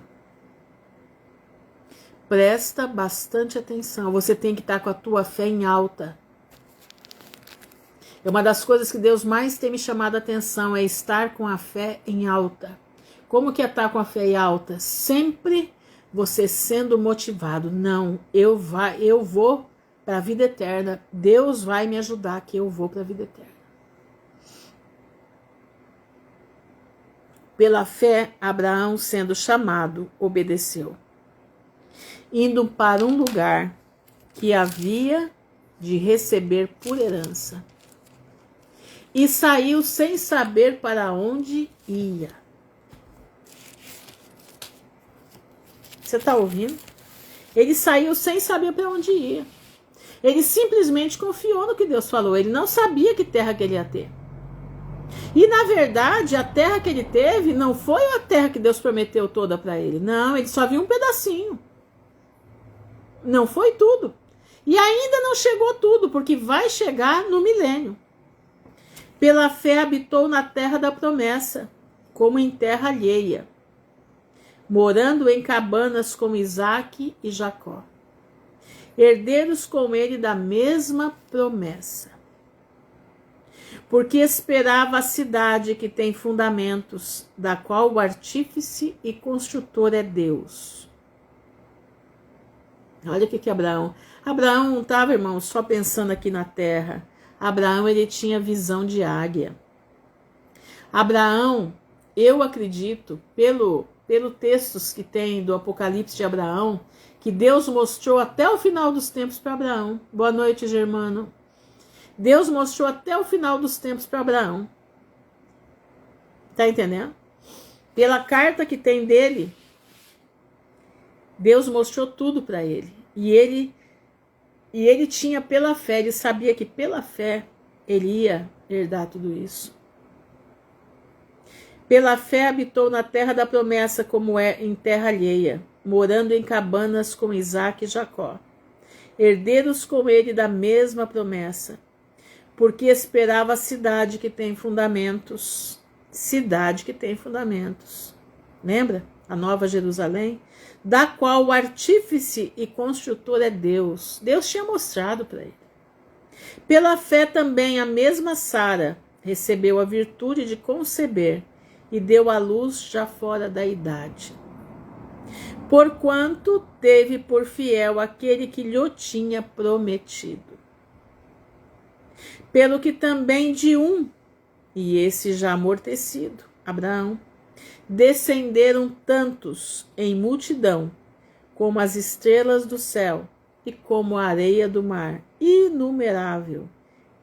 Presta bastante atenção. Você tem que estar com a tua fé em alta. É uma das coisas que Deus mais tem me chamado a atenção, é estar com a fé em alta. Como que é estar com a fé em alta? Sempre você sendo motivado. Não, eu vou para a vida eterna. Deus vai me ajudar que eu vou para a vida eterna. Pela fé, Abraão, sendo chamado, obedeceu, indo para um lugar que havia de receber por herança. E saiu sem saber para onde ia. Você está ouvindo? Ele saiu sem saber para onde ia. Ele simplesmente confiou no que Deus falou. Ele não sabia que terra que ele ia ter. E na verdade, a terra que ele teve não foi a terra que Deus prometeu toda para ele. Não, ele só viu um pedacinho. Não foi tudo. E ainda não chegou tudo, porque vai chegar no milênio. Pela fé habitou na terra da promessa, como em terra alheia, morando em cabanas com Isaque e Jacó, herdeiros com ele da mesma promessa. Porque esperava a cidade que tem fundamentos, da qual o artífice e construtor é Deus. Olha o que Abraão não estava, irmão, só pensando aqui na terra. Abraão, ele tinha visão de águia. Abraão, eu acredito, pelo textos que tem do Apocalipse de Abraão, que Deus mostrou até o final dos tempos para Abraão. Boa noite, Germano. Deus mostrou até o final dos tempos para Abraão. Tá entendendo? Pela carta que tem dele, Deus mostrou tudo para ele. E ele tinha pela fé, ele sabia que pela fé ele ia herdar tudo isso. Pela fé habitou na terra da promessa, como é em terra alheia, morando em cabanas com Isaque e Jacó, herdeiros com ele da mesma promessa, porque esperava a cidade que tem fundamentos. Cidade que tem fundamentos. Lembra? A Nova Jerusalém, da qual o artífice e construtor é Deus. Deus tinha mostrado para ele. Pela fé também a mesma Sara recebeu a virtude de conceber e deu à luz já fora da idade. Porquanto teve por fiel aquele que lhe tinha prometido. Pelo que também de um, e esse já amortecido, Abraão, descenderam tantos em multidão, como as estrelas do céu e como a areia do mar, inumerável,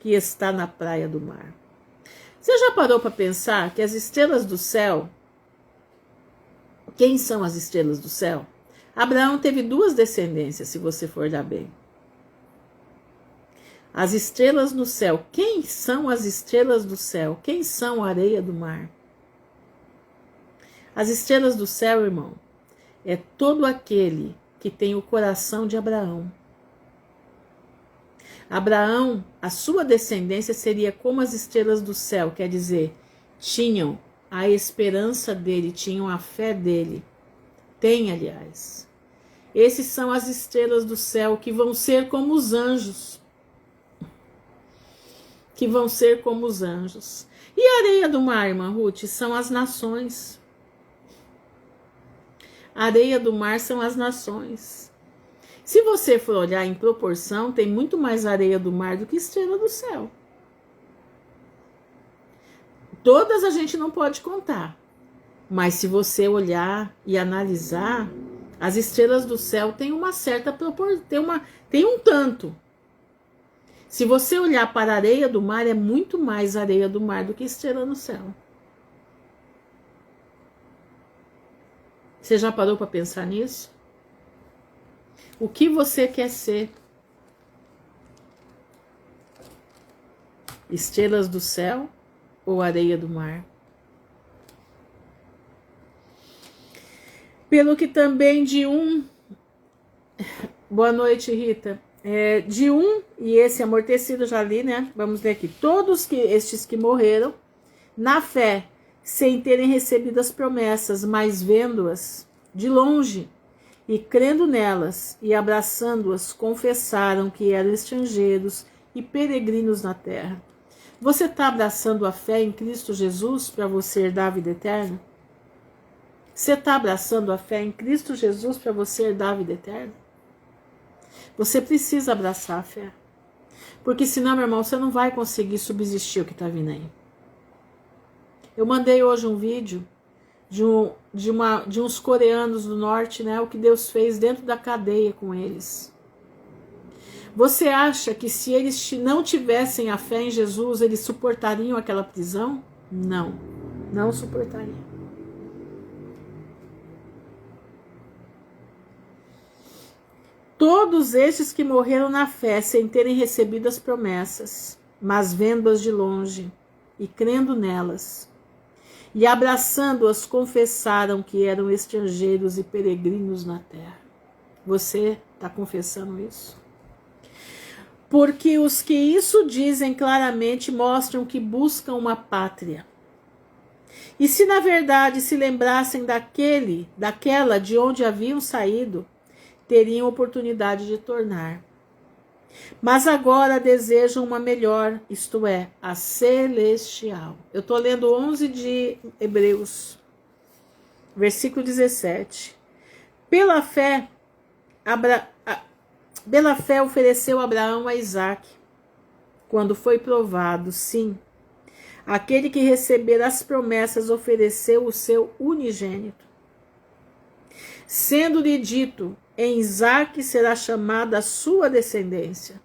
que está na praia do mar. Você já parou para pensar que as estrelas do céu, quem são as estrelas do céu? Abraão teve 2 descendências, se você for dar bem. As estrelas no céu, quem são as estrelas do céu? Quem são a areia do mar? As estrelas do céu, irmão, é todo aquele que tem o coração de Abraão. Abraão, a sua descendência seria como as estrelas do céu, quer dizer, tinham a esperança dele, tinham a fé dele. Tem, aliás. Esses são as estrelas do céu que vão ser como os anjos. Que vão ser como os anjos. E a areia do mar, irmã Ruth, são as nações. A areia do mar são as nações. Se você for olhar em proporção, tem muito mais areia do mar do que estrela do céu. Todas a gente não pode contar. Mas se você olhar e analisar, as estrelas do céu têm uma certa proporção, tem um tanto. Se você olhar para a areia do mar, é muito mais areia do mar do que estrela no céu. Você já parou para pensar nisso? O que você quer ser? Estrelas do céu ou areia do mar? Pelo que também de um... Boa noite, Rita. De um, e esse amortecido já li, né? Vamos ver aqui. Todos estes que morreram na fé, sem terem recebido as promessas, mas vendo-as de longe e crendo nelas e abraçando-as, confessaram que eram estrangeiros e peregrinos na terra. Você está abraçando a fé em Cristo Jesus para você herdar a vida eterna? Você está abraçando a fé em Cristo Jesus para você herdar a vida eterna? Você precisa abraçar a fé. Porque senão, meu irmão, você não vai conseguir subsistir o que está vindo aí. Eu mandei hoje um vídeo de uns coreanos do norte, né? O que Deus fez dentro da cadeia com eles. Você acha que se eles não tivessem a fé em Jesus, eles suportariam aquela prisão? Não, não suportariam. Todos estes que morreram na fé, sem terem recebido as promessas, mas vendo-as de longe e crendo nelas, e abraçando-as, confessaram que eram estrangeiros e peregrinos na terra. Você está confessando isso? Porque os que isso dizem claramente mostram que buscam uma pátria. E se na verdade se lembrassem daquela de onde haviam saído, teriam oportunidade de tornar. Mas agora desejam uma melhor, isto é, a celestial. Eu estou lendo 11 de Hebreus, versículo 17. Pela fé ofereceu Abraão a Isaque, quando foi provado, sim. Aquele que recebera as promessas ofereceu o seu unigênito. Sendo-lhe dito, em Isaque será chamada a sua descendência.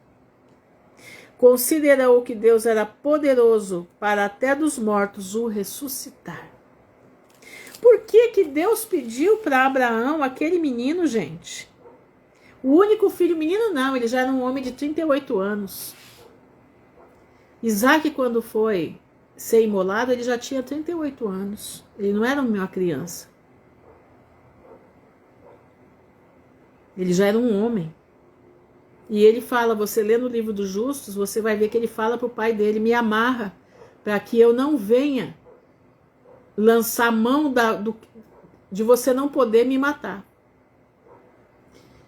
Considerou que Deus era poderoso para até dos mortos o ressuscitar. Por que Deus pediu para Abraão aquele menino, gente? O único filho, menino não, ele já era um homem de 38 anos. Isaque, quando foi ser imolado, ele já tinha 38 anos. Ele não era uma criança. Ele já era um homem. E ele fala, você lê no livro dos justos, você vai ver que ele fala para o pai dele, me amarra para que eu não venha lançar mão de você não poder me matar.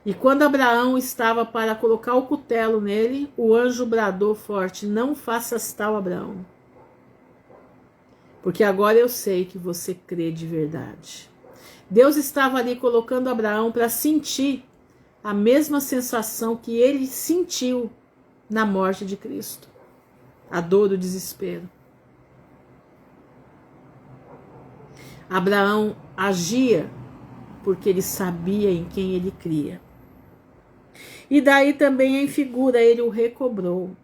E quando Abraão estava para colocar o cutelo nele, o anjo bradou forte, não faças tal, Abraão. Porque agora eu sei que você crê de verdade. Deus estava ali colocando Abraão para sentir a mesma sensação que ele sentiu na morte de Cristo. A dor, o desespero. Abraão agia porque ele sabia em quem ele cria. E daí também em figura ele o recobrou.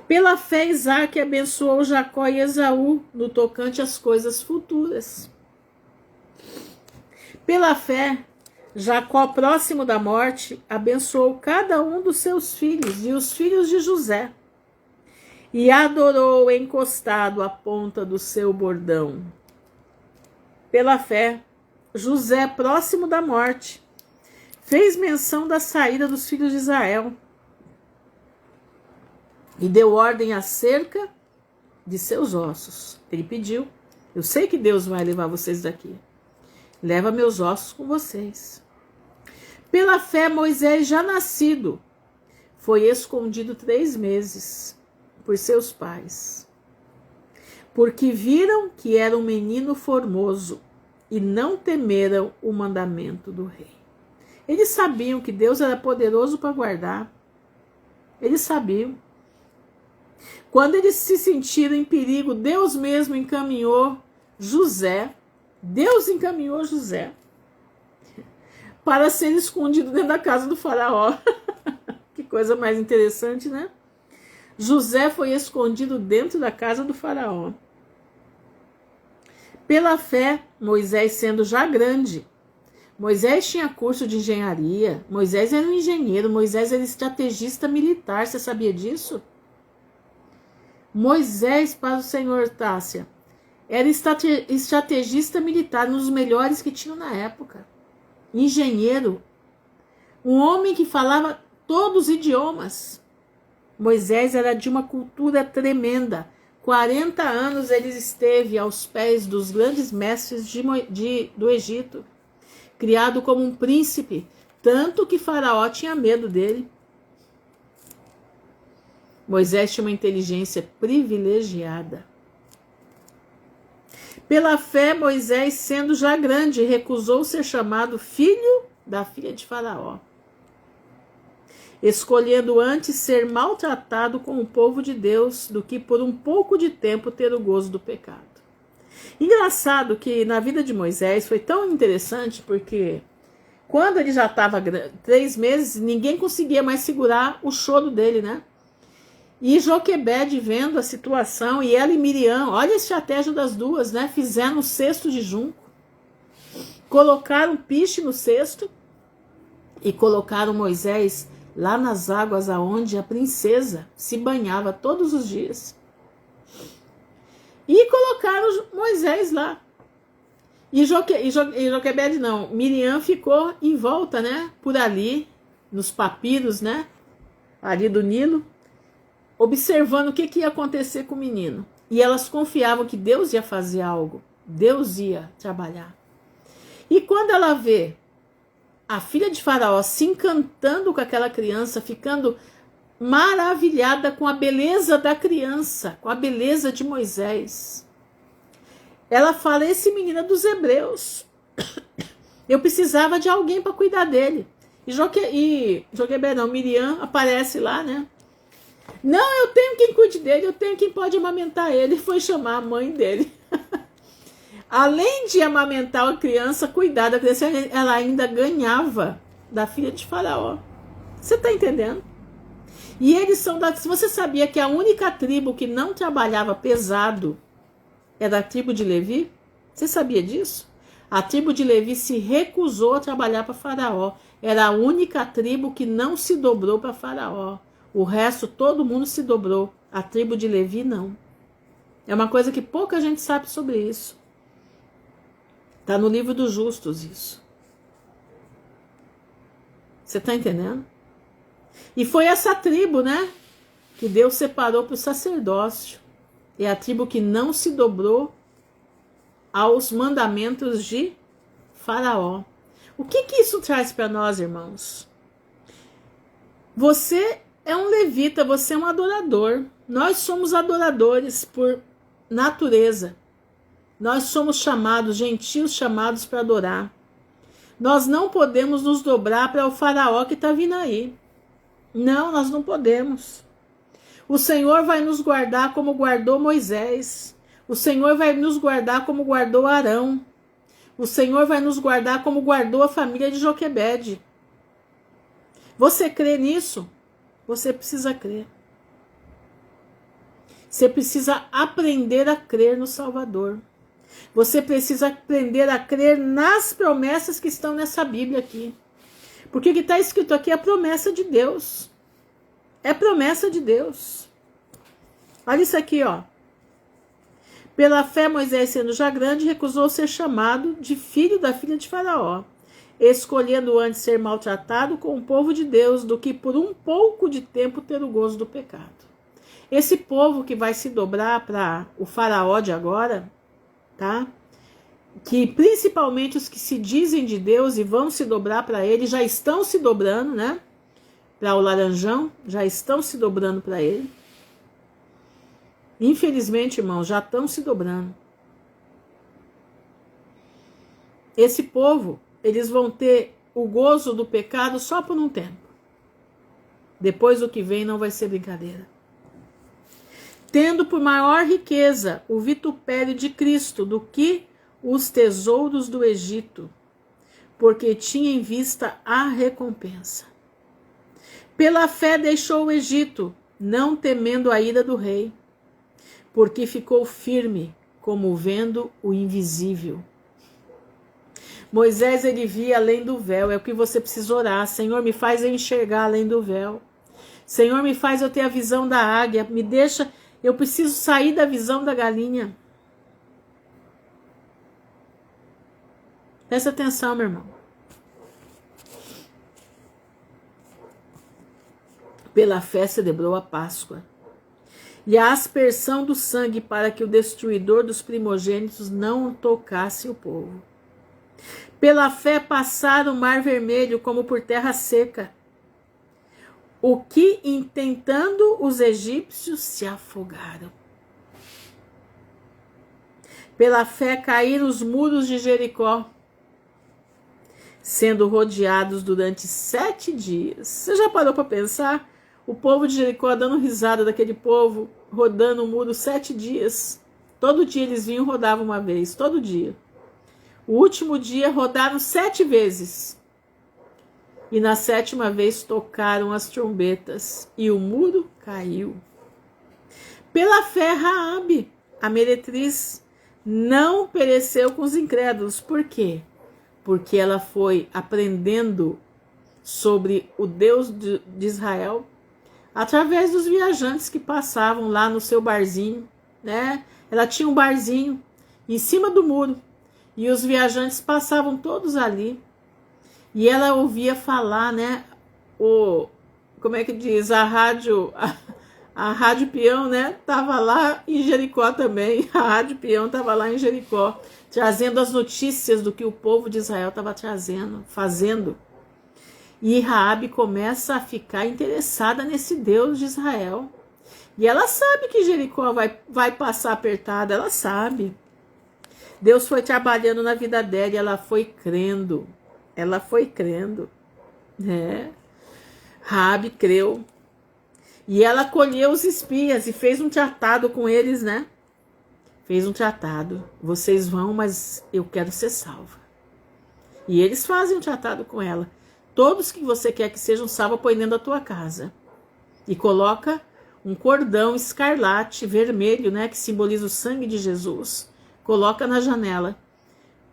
Pela fé, Isaque abençoou Jacó e Esaú no tocante às coisas futuras. Pela fé, Jacó, próximo da morte, abençoou cada um dos seus filhos e os filhos de José, e adorou encostado à ponta do seu bordão. Pela fé, José, próximo da morte, fez menção da saída dos filhos de Israel e deu ordem acerca de seus ossos. Ele pediu, eu sei que Deus vai levar vocês daqui. Leva meus ossos com vocês. Pela fé, Moisés, já nascido, foi escondido 3 meses por seus pais, porque viram que era um menino formoso e não temeram o mandamento do rei. Eles sabiam que Deus era poderoso para guardar. Eles sabiam. Quando eles se sentiram em perigo, Deus mesmo encaminhou José. Deus encaminhou José para ser escondido dentro da casa do faraó. Que coisa mais interessante, né? José foi escondido dentro da casa do faraó. Pela fé, Moisés, sendo já grande, Moisés tinha curso de engenharia, Moisés era um engenheiro, Moisés era estrategista militar, você sabia disso? Moisés, para o Senhor, Tássia, era estrategista militar, um dos melhores que tinham na época. Engenheiro, um homem que falava todos os idiomas. Moisés era de uma cultura tremenda. 40 anos ele esteve aos pés dos grandes mestres do Egito, criado como um príncipe, tanto que Faraó tinha medo dele. Moisés tinha uma inteligência privilegiada. Pela fé, Moisés, sendo já grande, recusou ser chamado filho da filha de Faraó. escolhendo antes ser maltratado com o povo de Deus do que por um pouco de tempo ter o gozo do pecado. Engraçado que na vida de Moisés foi tão interessante, porque quando ele já estava 3 meses, ninguém conseguia mais segurar o choro dele, né? E Joquebede vendo a situação, e ela e Miriam, olha a estratégia das duas, né? Fizeram um cesto de junco, colocaram piche no cesto e colocaram Moisés lá nas águas aonde a princesa se banhava todos os dias. E colocaram Moisés lá. E Joquebede não, Miriam ficou em volta, né? Por ali, nos papiros, né? Ali do Nilo, observando o que ia acontecer com o menino. E elas confiavam que Deus ia fazer algo. Deus ia trabalhar. E quando ela vê a filha de Faraó se encantando com aquela criança, ficando maravilhada com a beleza da criança, com a beleza de Moisés, ela fala: esse menino é dos hebreus. Eu precisava de alguém para cuidar dele. Miriam aparece lá, né? Não, eu tenho quem cuide dele, eu tenho quem pode amamentar ele. Foi chamar a mãe dele. Além de amamentar a criança, cuidar da criança, ela ainda ganhava da filha de Faraó. Você está entendendo? E eles são da... Você sabia que a única tribo que não trabalhava pesado era a tribo de Levi? Você sabia disso? A tribo de Levi se recusou a trabalhar para Faraó. Era a única tribo que não se dobrou para Faraó. O resto, todo mundo se dobrou. A tribo de Levi, não. É uma coisa que pouca gente sabe sobre isso. Está no livro dos justos isso. Você está entendendo? E foi essa tribo, né? Que Deus separou para o sacerdócio. É a tribo que não se dobrou aos mandamentos de Faraó. O que isso traz para nós, irmãos? Você é um levita, você é um adorador. Nós somos adoradores por natureza. Nós somos chamados, gentios chamados para adorar. Nós não podemos nos dobrar para o Faraó que está vindo aí. Não, nós não podemos. O Senhor vai nos guardar como guardou Moisés. O Senhor vai nos guardar como guardou Arão. O Senhor vai nos guardar como guardou a família de Joquebede. Você crê nisso? Você precisa crer. Você precisa aprender a crer no Salvador. Você precisa aprender a crer nas promessas que estão nessa Bíblia aqui. Porque o que está escrito aqui é a promessa de Deus. É promessa de Deus. Olha isso aqui, ó. Pela fé, Moisés, sendo já grande, recusou ser chamado de filho da filha de Faraó, escolhendo antes ser maltratado com o povo de Deus do que por um pouco de tempo ter o gozo do pecado. Esse povo que vai se dobrar para o Faraó de agora, tá? Que principalmente os que se dizem de Deus e vão se dobrar para ele, já estão se dobrando, né? Para o laranjão, já estão se dobrando para ele. Infelizmente, irmãos, já estão se dobrando. Esse povo, eles vão ter o gozo do pecado só por um tempo. Depois o que vem não vai ser brincadeira. Tendo por maior riqueza o vitupério de Cristo do que os tesouros do Egito, porque tinha em vista a recompensa. Pela fé deixou o Egito, não temendo a ira do rei, porque ficou firme, como vendo o invisível. Moisés, ele via além do véu. É o que você precisa orar. Senhor, me faz eu enxergar além do véu. Senhor, me faz eu ter a visão da águia. Me deixa, eu preciso sair da visão da galinha. Presta atenção, meu irmão. Pela fé celebrou a Páscoa e a aspersão do sangue para que o destruidor dos primogênitos não tocasse o povo. Pela fé passaram o mar vermelho como por terra seca, o que intentando os egípcios se afogaram. Pela fé caíram os muros de Jericó, sendo rodeados durante 7 dias. Você já parou para pensar? O povo de Jericó dando risada daquele povo, rodando o muro 7 dias. Todo dia eles vinham e rodavam uma vez, todo dia. O último dia rodaram 7 vezes. E na 7ª vez tocaram as trombetas e o muro caiu. Pela fé, Raabe, a meretriz, não pereceu com os incrédulos. Por quê? Porque ela foi aprendendo sobre o Deus de Israel através dos viajantes que passavam lá no seu barzinho, né? Ela tinha um barzinho em cima do muro e os viajantes passavam todos ali. E ela ouvia falar, né? Como é que diz? A rádio peão, né? Tava lá em Jericó também. A rádio peão tava lá em Jericó, trazendo as notícias do que o povo de Israel estava trazendo, fazendo. E Raabe começa a ficar interessada nesse Deus de Israel. E ela sabe que Jericó vai passar apertada, ela sabe. Deus foi trabalhando na vida dela e ela foi crendo. Ela foi crendo. Raabe creu. E ela acolheu os espias e fez um tratado com eles, né? Fez um tratado. Vocês vão, mas eu quero ser salva. E eles fazem um tratado com ela. Todos que você quer que sejam salvos, põe dentro da tua casa. E coloca um cordão escarlate vermelho, né? Que simboliza o sangue de Jesus. Coloca na janela.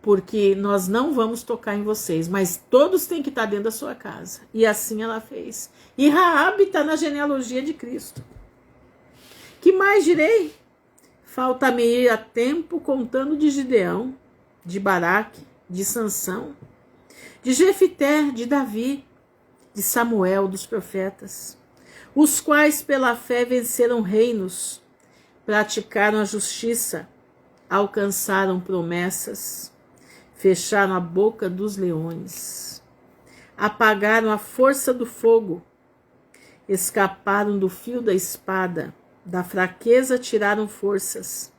Porque nós não vamos tocar em vocês, mas todos têm que estar dentro da sua casa. E assim ela fez. E Raabe está na genealogia de Cristo. Que mais direi? Falta-me ir a tempo contando de Gideão, de Baraque, de Sansão, de Jefité, de Davi, de Samuel, dos profetas, os quais pela fé venceram reinos, praticaram a justiça, alcançaram promessas, fecharam a boca dos leões, apagaram a força do fogo, escaparam do fio da espada, da fraqueza tiraram forças,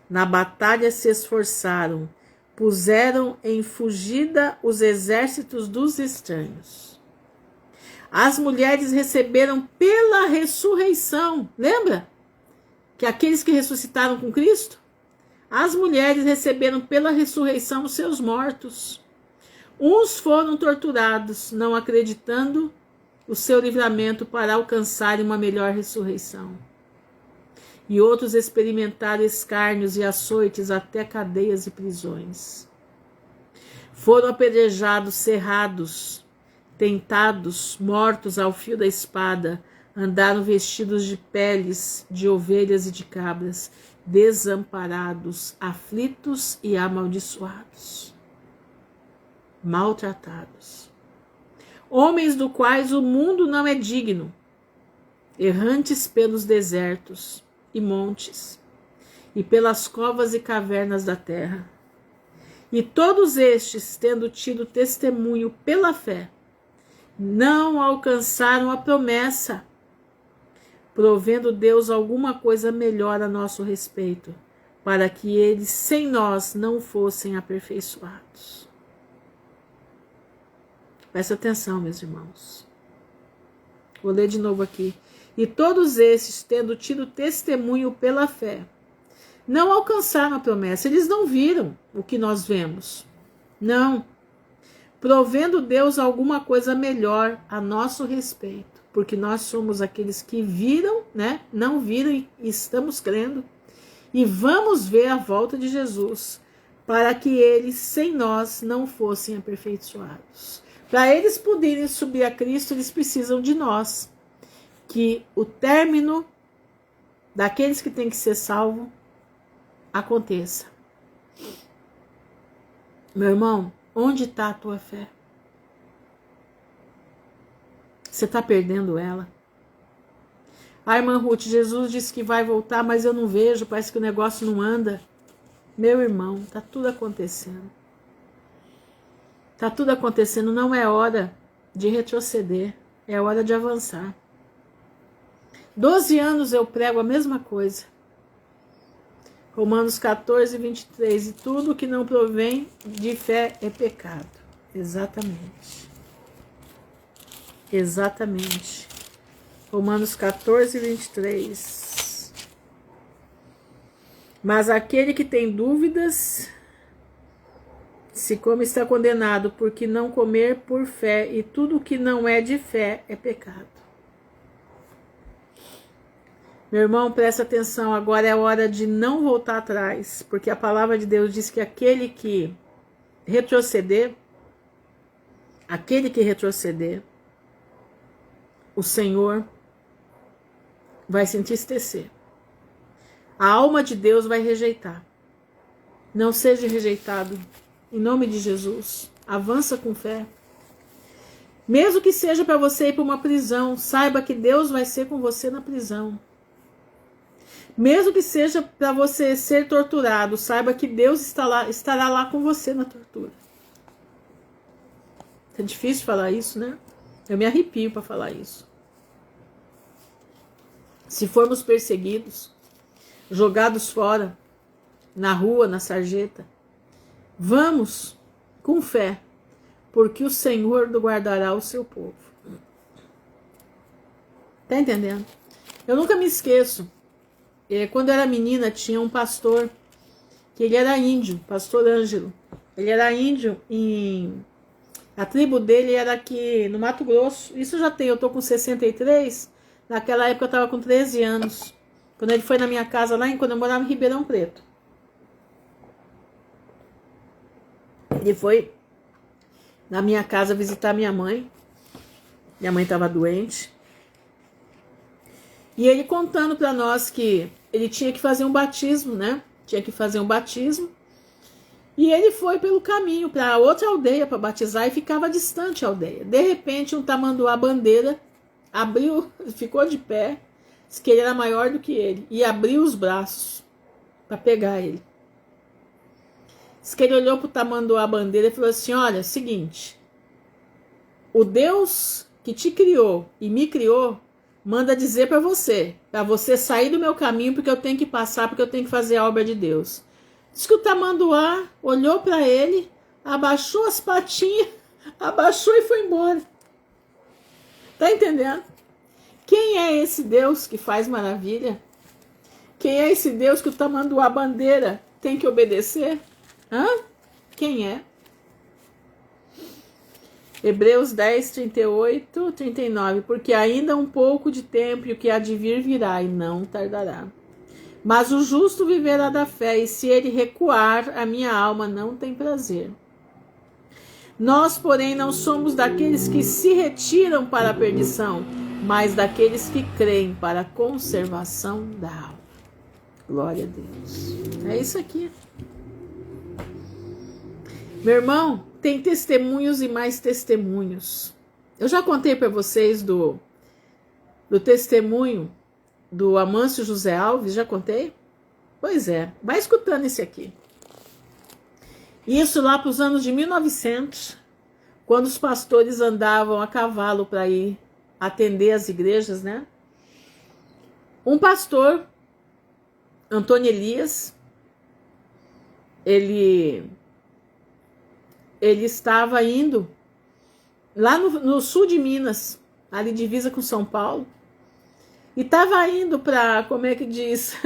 na batalha se esforçaram, puseram em fugida os exércitos dos estranhos. As mulheres receberam pela ressurreição, lembra? Que aqueles que ressuscitaram com Cristo, as mulheres receberam pela ressurreição os seus mortos. Uns foram torturados, não acreditando o seu livramento para alcançarem uma melhor ressurreição. E outros experimentaram escárnios e açoites até cadeias e prisões. Foram apedrejados, serrados, tentados, mortos ao fio da espada, andaram vestidos de peles de ovelhas e de cabras, desamparados, aflitos e amaldiçoados, maltratados. Homens do quais o mundo não é digno, errantes pelos desertos e montes, e pelas covas e cavernas da terra. E todos estes, tendo tido testemunho pela fé, não alcançaram a promessa, provendo Deus alguma coisa melhor a nosso respeito, para que eles sem nós não fossem aperfeiçoados. Presta atenção, meus irmãos. Vou ler de novo aqui. E todos esses, tendo tido testemunho pela fé, não alcançaram a promessa. Eles não viram o que nós vemos. Não. Provendo Deus alguma coisa melhor a nosso respeito. Porque nós somos aqueles que viram, né? Não viram e estamos crendo. E vamos ver a volta de Jesus. Para que eles, sem nós, não fossem aperfeiçoados. Para eles poderem subir a Cristo, eles precisam de nós. Que o término daqueles que têm que ser salvos aconteça. Meu irmão, onde está a tua fé? Você está perdendo ela? A irmã Ruth, Jesus disse que vai voltar, mas eu não vejo, parece que o negócio não anda. Meu irmão, está tudo acontecendo. Está tudo acontecendo, não é hora de retroceder, é hora de avançar. 12 anos eu prego a mesma coisa. Romanos 14, 23. E tudo que não provém de fé é pecado. Exatamente. Exatamente. Romanos 14, 23. Mas aquele que tem dúvidas, se come, está condenado, porque não comer por fé, e tudo que não é de fé é pecado. Meu irmão, presta atenção, agora é a hora de não voltar atrás, porque a palavra de Deus diz que aquele que retroceder, o Senhor vai se entristecer. A alma de Deus vai rejeitar. Não seja rejeitado. Em nome de Jesus. Avança com fé. Mesmo que seja para você ir para uma prisão, saiba que Deus vai ser com você na prisão. Mesmo que seja para você ser torturado, saiba que Deus estará lá com você na tortura. É difícil falar isso, né? Eu me arrepio para falar isso. Se formos perseguidos, jogados fora, na rua, na sarjeta, vamos com fé, porque o Senhor guardará o seu povo. Tá entendendo? Eu nunca me esqueço. Quando eu era menina, tinha um pastor, que ele era índio, pastor Ângelo. Ele era índio, a tribo dele era aqui no Mato Grosso. Isso eu tô com 63, naquela época eu tava com 13 anos. Quando ele foi na minha casa lá, quando eu morava em Ribeirão Preto. Ele foi na minha casa visitar minha mãe. Minha mãe estava doente. E ele contando para nós que ele tinha que fazer um batismo, né? Tinha que fazer um batismo. E ele foi pelo caminho para outra aldeia para batizar e ficava distante a aldeia. De repente, um tamanduá bandeira abriu, ficou de pé, disse que ele era maior do que ele, e abriu os braços para pegar ele. Diz que ele olhou para o tamanduá bandeira e falou assim: olha, é o seguinte, o Deus que te criou e me criou manda dizer para você sair do meu caminho, porque eu tenho que passar, porque eu tenho que fazer a obra de Deus. Diz que o tamanduá olhou para ele, abaixou as patinhas, abaixou e foi embora. Tá entendendo? Quem é esse Deus que faz maravilha? Quem é esse Deus que o tamanduá bandeira tem que obedecer? Hã? Quem é? Hebreus 10, 38, 39. Porque ainda um pouco de tempo e o que há de vir virá e não tardará. Mas o justo viverá da fé, e se ele recuar, a minha alma não tem prazer. Nós, porém, não somos daqueles que se retiram para a perdição, mas daqueles que creem para a conservação da alma. Glória a Deus. É isso aqui. Meu irmão, tem testemunhos e mais testemunhos. Eu já contei para vocês do testemunho do Amâncio José Alves, já contei? Pois é, vai escutando esse aqui. Isso lá para os anos de 1900, quando os pastores andavam a cavalo para ir atender as igrejas, né? Um pastor, Antônio Elias, ele estava indo lá no sul de Minas, ali divisa com São Paulo, e estava indo para, como é que diz?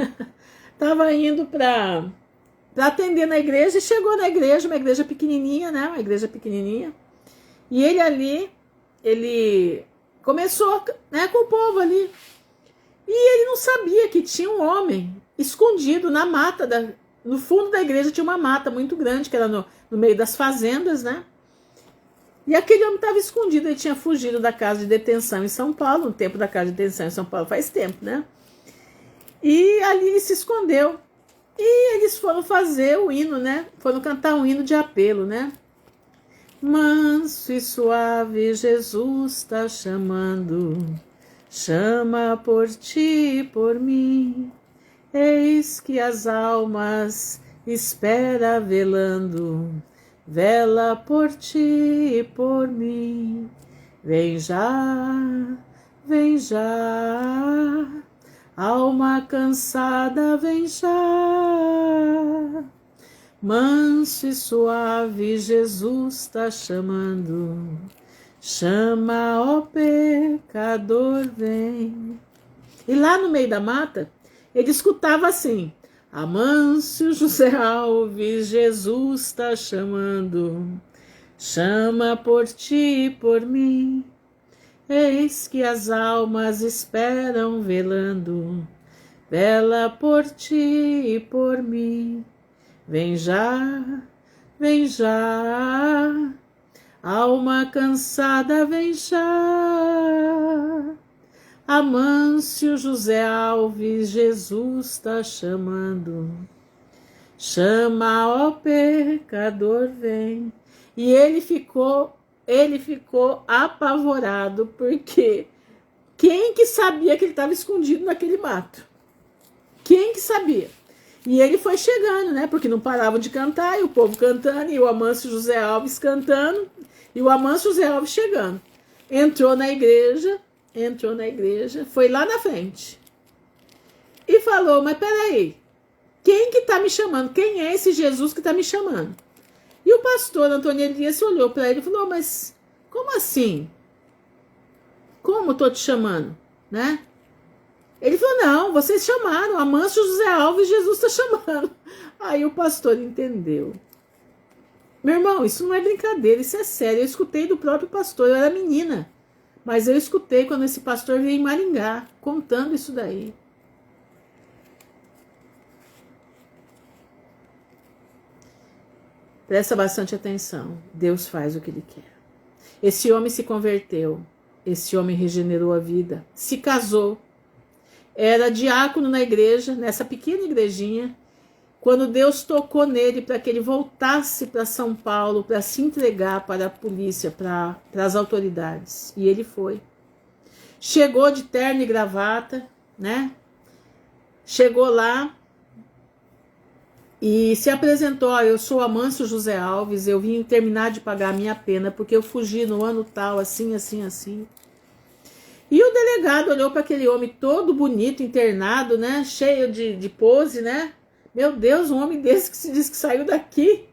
Estava indo para atender na igreja, e chegou na igreja, uma igreja pequenininha, né? Uma igreja pequenininha. E ele ali, ele começou, né, com o povo ali. E ele não sabia que tinha um homem escondido na mata, no fundo da igreja tinha uma mata muito grande, que era no meio das fazendas, né? E aquele homem estava escondido, ele tinha fugido da casa de detenção em São Paulo, no tempo da casa de detenção em São Paulo, faz tempo, né? E ali ele se escondeu. E eles foram fazer o hino, né? Foram cantar um hino de apelo, né? Manso e suave Jesus está chamando, chama por ti e por mim. Eis que as almas espera velando, vela por ti e por mim. Vem já, alma cansada, vem já. Manso e suave, Jesus está chamando. Chama, ó pecador, vem. E lá no meio da mata, ele escutava assim: Amâncio José Alves, Jesus está chamando. Chama por ti e por mim. Eis que as almas esperam velando. Vela por ti e por mim. Vem já, vem já. Alma cansada, vem já. Amâncio José Alves, Jesus está chamando. Chama, ó pecador, vem. E ele ficou apavorado, porque quem que sabia que ele estava escondido naquele mato? Quem que sabia? E ele foi chegando, né? Porque não paravam de cantar, e o povo cantando, e o Amâncio José Alves cantando, e o Amâncio José Alves chegando. Entrou na igreja, foi lá na frente. E falou, mas peraí, quem que tá me chamando? Quem é esse Jesus que tá me chamando? E o pastor Antônio Elias olhou para ele e falou, mas como assim? Como tô te chamando? Né? Ele falou, não, vocês chamaram, Amâncio José Alves, Jesus está chamando. Aí o pastor entendeu. Meu irmão, isso não é brincadeira, isso é sério. Eu escutei do próprio pastor, eu era menina. Mas eu escutei quando esse pastor veio em Maringá, contando isso daí. Presta bastante atenção. Deus faz o que Ele quer. Esse homem se converteu. Esse homem regenerou a vida. Se casou. Era diácono na igreja, nessa pequena igrejinha. Quando Deus tocou nele para que ele voltasse para São Paulo, para se entregar para a polícia, para as autoridades. E ele foi. Chegou de terno e gravata, né? Chegou lá e se apresentou, eu sou Amâncio José Alves, eu vim terminar de pagar a minha pena, porque eu fugi no ano tal, assim, assim, assim. E o delegado olhou para aquele homem todo bonito, internado, né? Cheio de pose, né? Meu Deus, um homem desse que se diz que saiu daqui.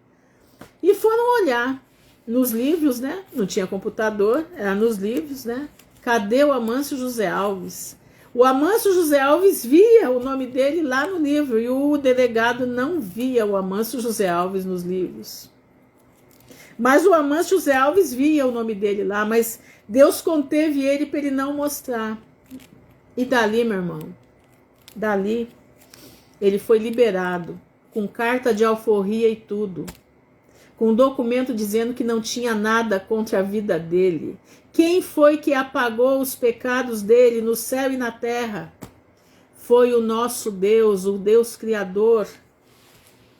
E foram olhar nos livros, né? Não tinha computador, era nos livros, né? Cadê o Amâncio José Alves? O Amâncio José Alves via o nome dele lá no livro e o delegado não via o Amâncio José Alves nos livros. Mas o Amâncio José Alves via o nome dele lá, mas Deus conteve ele para ele não mostrar. E dali, meu irmão, dali ele foi liberado, com carta de alforria e tudo, com um documento dizendo que não tinha nada contra a vida dele. Quem foi que apagou os pecados dele no céu e na terra? Foi o nosso Deus, o Deus Criador.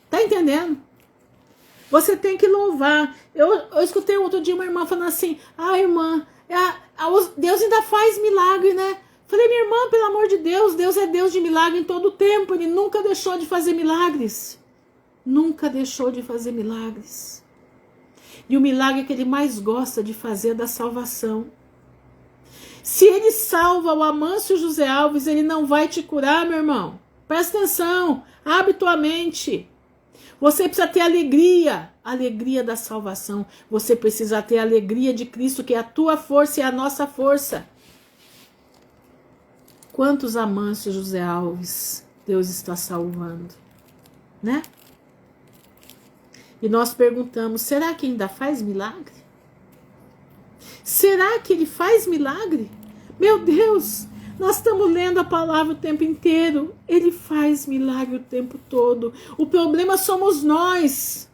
Tá entendendo? Você tem que louvar. Eu escutei outro dia uma irmã falando assim, irmã, Deus ainda faz milagre, né? Falei, minha irmã, pelo amor de Deus, Deus é Deus de milagre em todo o tempo. Ele nunca deixou de fazer milagres. Nunca deixou de fazer milagres. E o milagre que ele mais gosta de fazer é da salvação. Se ele salva o Amâncio José Alves, ele não vai te curar, meu irmão. Presta atenção, abre tua mente. Você precisa ter alegria, alegria da salvação. Você precisa ter a alegria de Cristo, que é a tua força e a nossa força. Quantos Amâncio José Alves Deus está salvando, né? E nós perguntamos, será que ainda faz milagre? Será que ele faz milagre? Meu Deus, nós estamos lendo a palavra o tempo inteiro. Ele faz milagre o tempo todo. O problema somos nós.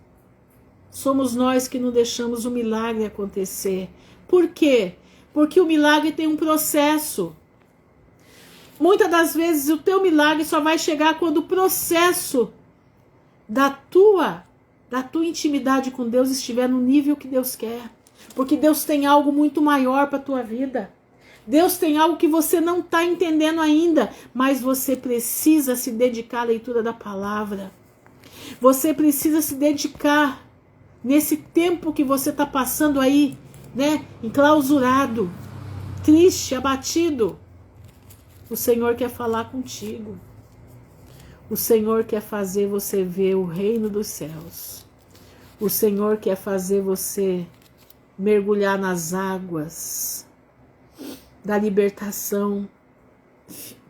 Somos nós que não deixamos o milagre acontecer. Por quê? Porque o milagre tem um processo. Muitas das vezes o teu milagre só vai chegar quando o processo da tua intimidade com Deus estiver no nível que Deus quer. Porque Deus tem algo muito maior para a tua vida. Deus tem algo que você não está entendendo ainda, mas você precisa se dedicar à leitura da palavra. Você precisa se dedicar nesse tempo que você está passando aí, né, enclausurado, triste, abatido. O Senhor quer falar contigo. O Senhor quer fazer você ver o reino dos céus. O Senhor quer fazer você mergulhar nas águas da libertação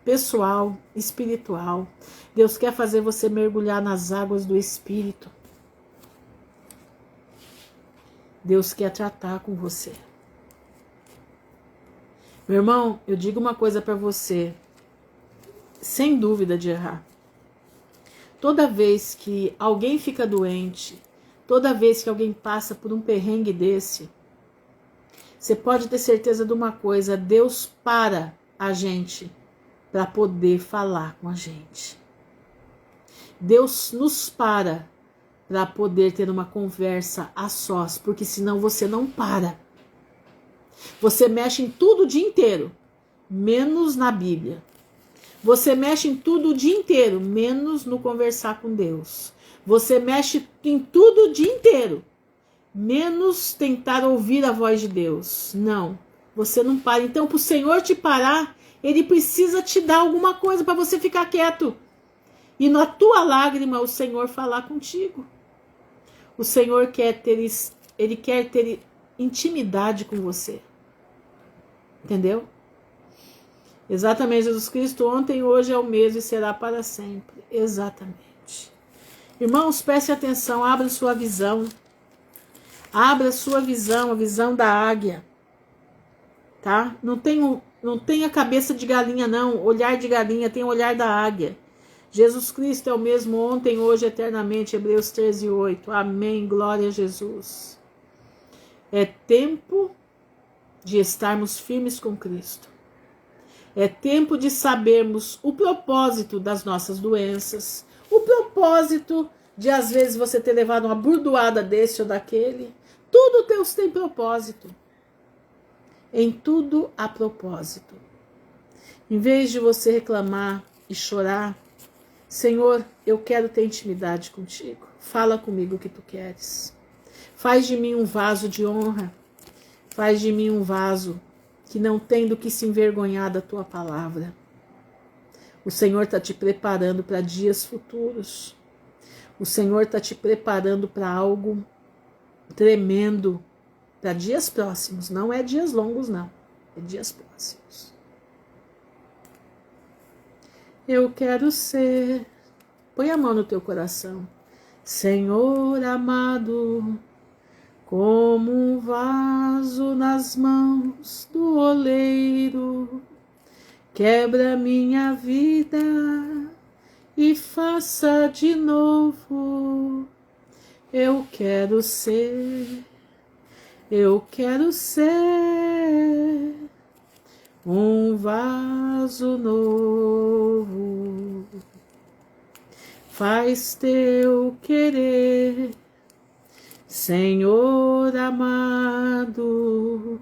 pessoal, espiritual. Deus quer fazer você mergulhar nas águas do Espírito. Deus quer tratar com você. Meu irmão, eu digo uma coisa para você, sem dúvida de errar. Toda vez que alguém fica doente, toda vez que alguém passa por um perrengue desse, você pode ter certeza de uma coisa: Deus para a gente para poder falar com a gente. Deus nos para poder ter uma conversa a sós, porque senão você não para. Você mexe em tudo o dia inteiro, menos na Bíblia. Você mexe em tudo o dia inteiro, menos no conversar com Deus. Você mexe em tudo o dia inteiro, menos tentar ouvir a voz de Deus. Não, você não para. Então, para o Senhor te parar, Ele precisa te dar alguma coisa para você ficar quieto. E na tua lágrima, o Senhor falar contigo. O Senhor Ele quer ter intimidade com você. Entendeu? Exatamente, Jesus Cristo ontem, hoje é o mesmo e será para sempre. Exatamente. Irmãos, preste atenção, abra sua visão. Abra sua visão, a visão da águia. Tá? Não tem a cabeça de galinha não, olhar de galinha, tem o olhar da águia. Jesus Cristo é o mesmo ontem, hoje, eternamente. Hebreus 13:8. Amém, glória a Jesus. É tempo de estarmos firmes com Cristo. É tempo de sabermos o propósito das nossas doenças, o propósito de às vezes você ter levado uma burdoada desse ou daquele. Tudo Deus tem propósito. Em tudo há propósito. Em vez de você reclamar e chorar, Senhor, eu quero ter intimidade contigo. Fala comigo o que tu queres. Faz de mim um vaso de honra. Faz de mim um vaso que não tem do que se envergonhar da tua palavra. O Senhor está te preparando para dias futuros. O Senhor está te preparando para algo tremendo, para dias próximos. Não é dias longos, não. É dias próximos. Eu quero ser. Põe a mão no teu coração. Senhor amado, como um vaso nas mãos do oleiro, quebra minha vida e faça de novo. Eu quero ser um vaso novo. Faz teu querer, Senhor amado.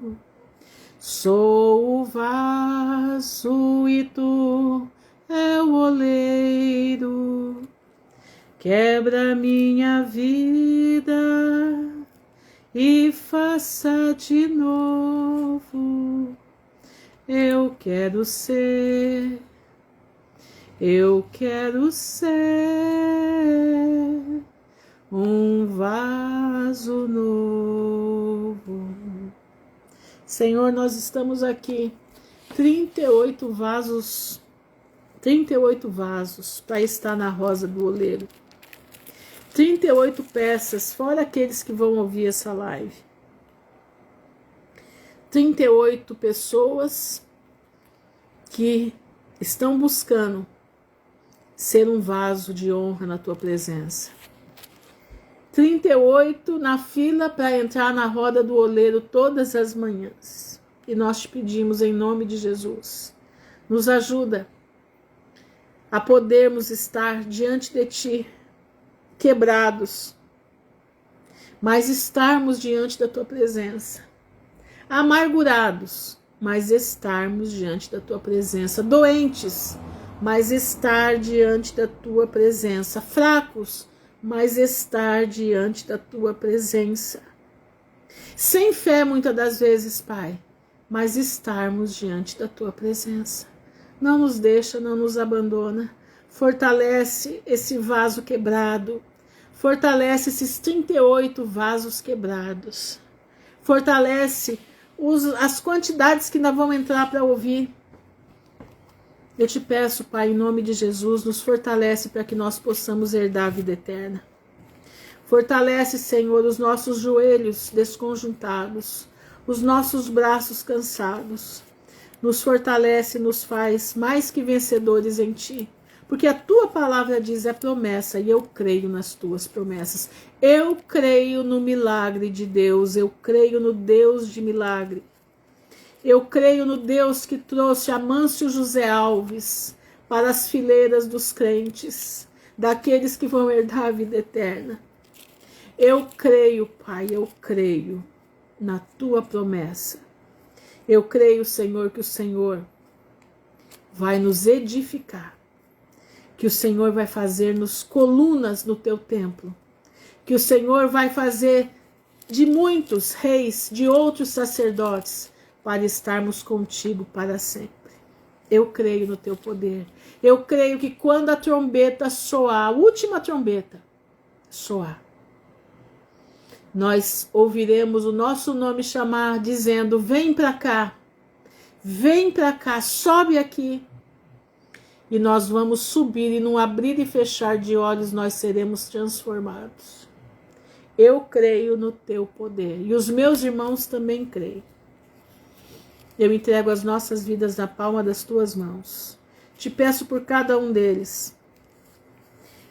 Sou o vaso e tu é o oleiro. Quebra minha vida e faça de novo. Eu quero ser um vaso novo. Senhor, nós estamos aqui, 38 vasos para estar na rosa do oleiro. 38 peças, fora aqueles que vão ouvir essa live. 38 pessoas que estão buscando ser um vaso de honra na tua presença. 38 na fila para entrar na roda do oleiro todas as manhãs. E nós te pedimos em nome de Jesus, nos ajuda a podermos estar diante de ti, quebrados, mas estarmos diante da tua presença, amargurados, mas estarmos diante da tua presença, doentes, mas estar diante da tua presença, fracos, mas estar diante da tua presença, sem fé muitas das vezes, Pai, mas estarmos diante da tua presença. Não nos deixa, não nos abandona. Fortalece esse vaso quebrado. Fortalece esses 38 vasos quebrados. Fortalece as quantidades que nós vamos entrar para ouvir. Eu te peço, Pai, em nome de Jesus, nos fortalece para que nós possamos herdar a vida eterna. Fortalece, Senhor, os nossos joelhos desconjuntados, os nossos braços cansados. Nos fortalece e nos faz mais que vencedores em Ti. Porque a Tua palavra diz é promessa e eu creio nas Tuas promessas. Eu creio no milagre de Deus, eu creio no Deus de milagre. Eu creio no Deus que trouxe Amâncio José Alves para as fileiras dos crentes, daqueles que vão herdar a vida eterna. Eu creio, Pai, eu creio na Tua promessa. Eu creio, Senhor, que o Senhor vai nos edificar, que o Senhor vai fazer-nos colunas no Teu templo, que o Senhor vai fazer de muitos reis, de outros sacerdotes, para estarmos contigo para sempre. Eu creio no Teu poder. Eu creio que quando a trombeta soar, a última trombeta soar, nós ouviremos o nosso nome chamar, dizendo: vem para cá, sobe aqui. E nós vamos subir e num abrir e fechar de olhos nós seremos transformados. Eu creio no Teu poder e os meus irmãos também creem. Eu entrego as nossas vidas na palma das Tuas mãos. Te peço por cada um deles.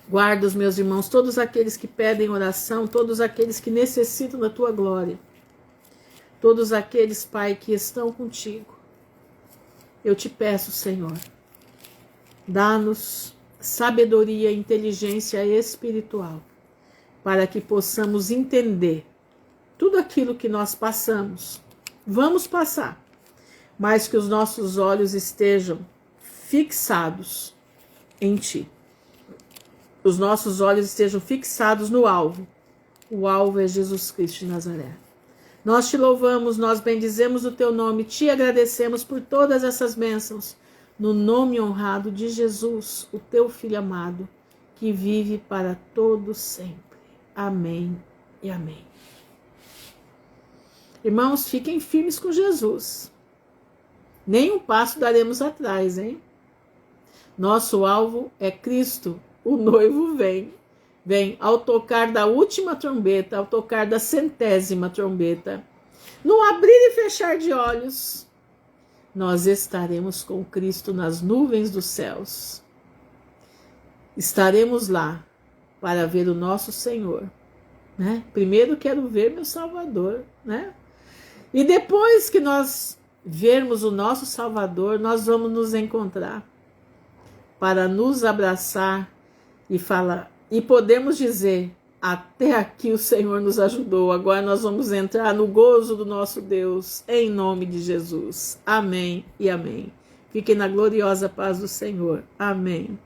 Guarda os meus irmãos, todos aqueles que pedem oração, todos aqueles que necessitam da Tua glória. Todos aqueles, Pai, que estão contigo. Eu te peço, Senhor, dá-nos sabedoria e inteligência espiritual para que possamos entender tudo aquilo que nós passamos. Vamos passar, mas que os nossos olhos estejam fixados em Ti. Os nossos olhos estejam fixados no alvo. O alvo é Jesus Cristo de Nazaré. Nós Te louvamos, nós bendizemos o Teu nome, Te agradecemos por todas essas bênçãos, no nome honrado de Jesus, o Teu Filho amado, que vive para todo sempre. Amém e amém. Irmãos, fiquem firmes com Jesus. Nem um passo daremos atrás, hein? Nosso alvo é Cristo, o noivo vem. Vem ao tocar da última trombeta, ao tocar da 100ª trombeta. No abrir e fechar de olhos, nós estaremos com Cristo nas nuvens dos céus. Estaremos lá para ver o nosso Senhor, né? Primeiro quero ver meu Salvador, né? E depois que nós vermos o nosso Salvador, nós vamos nos encontrar para nos abraçar e falar, e podemos dizer: até aqui o Senhor nos ajudou, agora nós vamos entrar no gozo do nosso Deus, em nome de Jesus. Amém e amém. Fiquem na gloriosa paz do Senhor. Amém.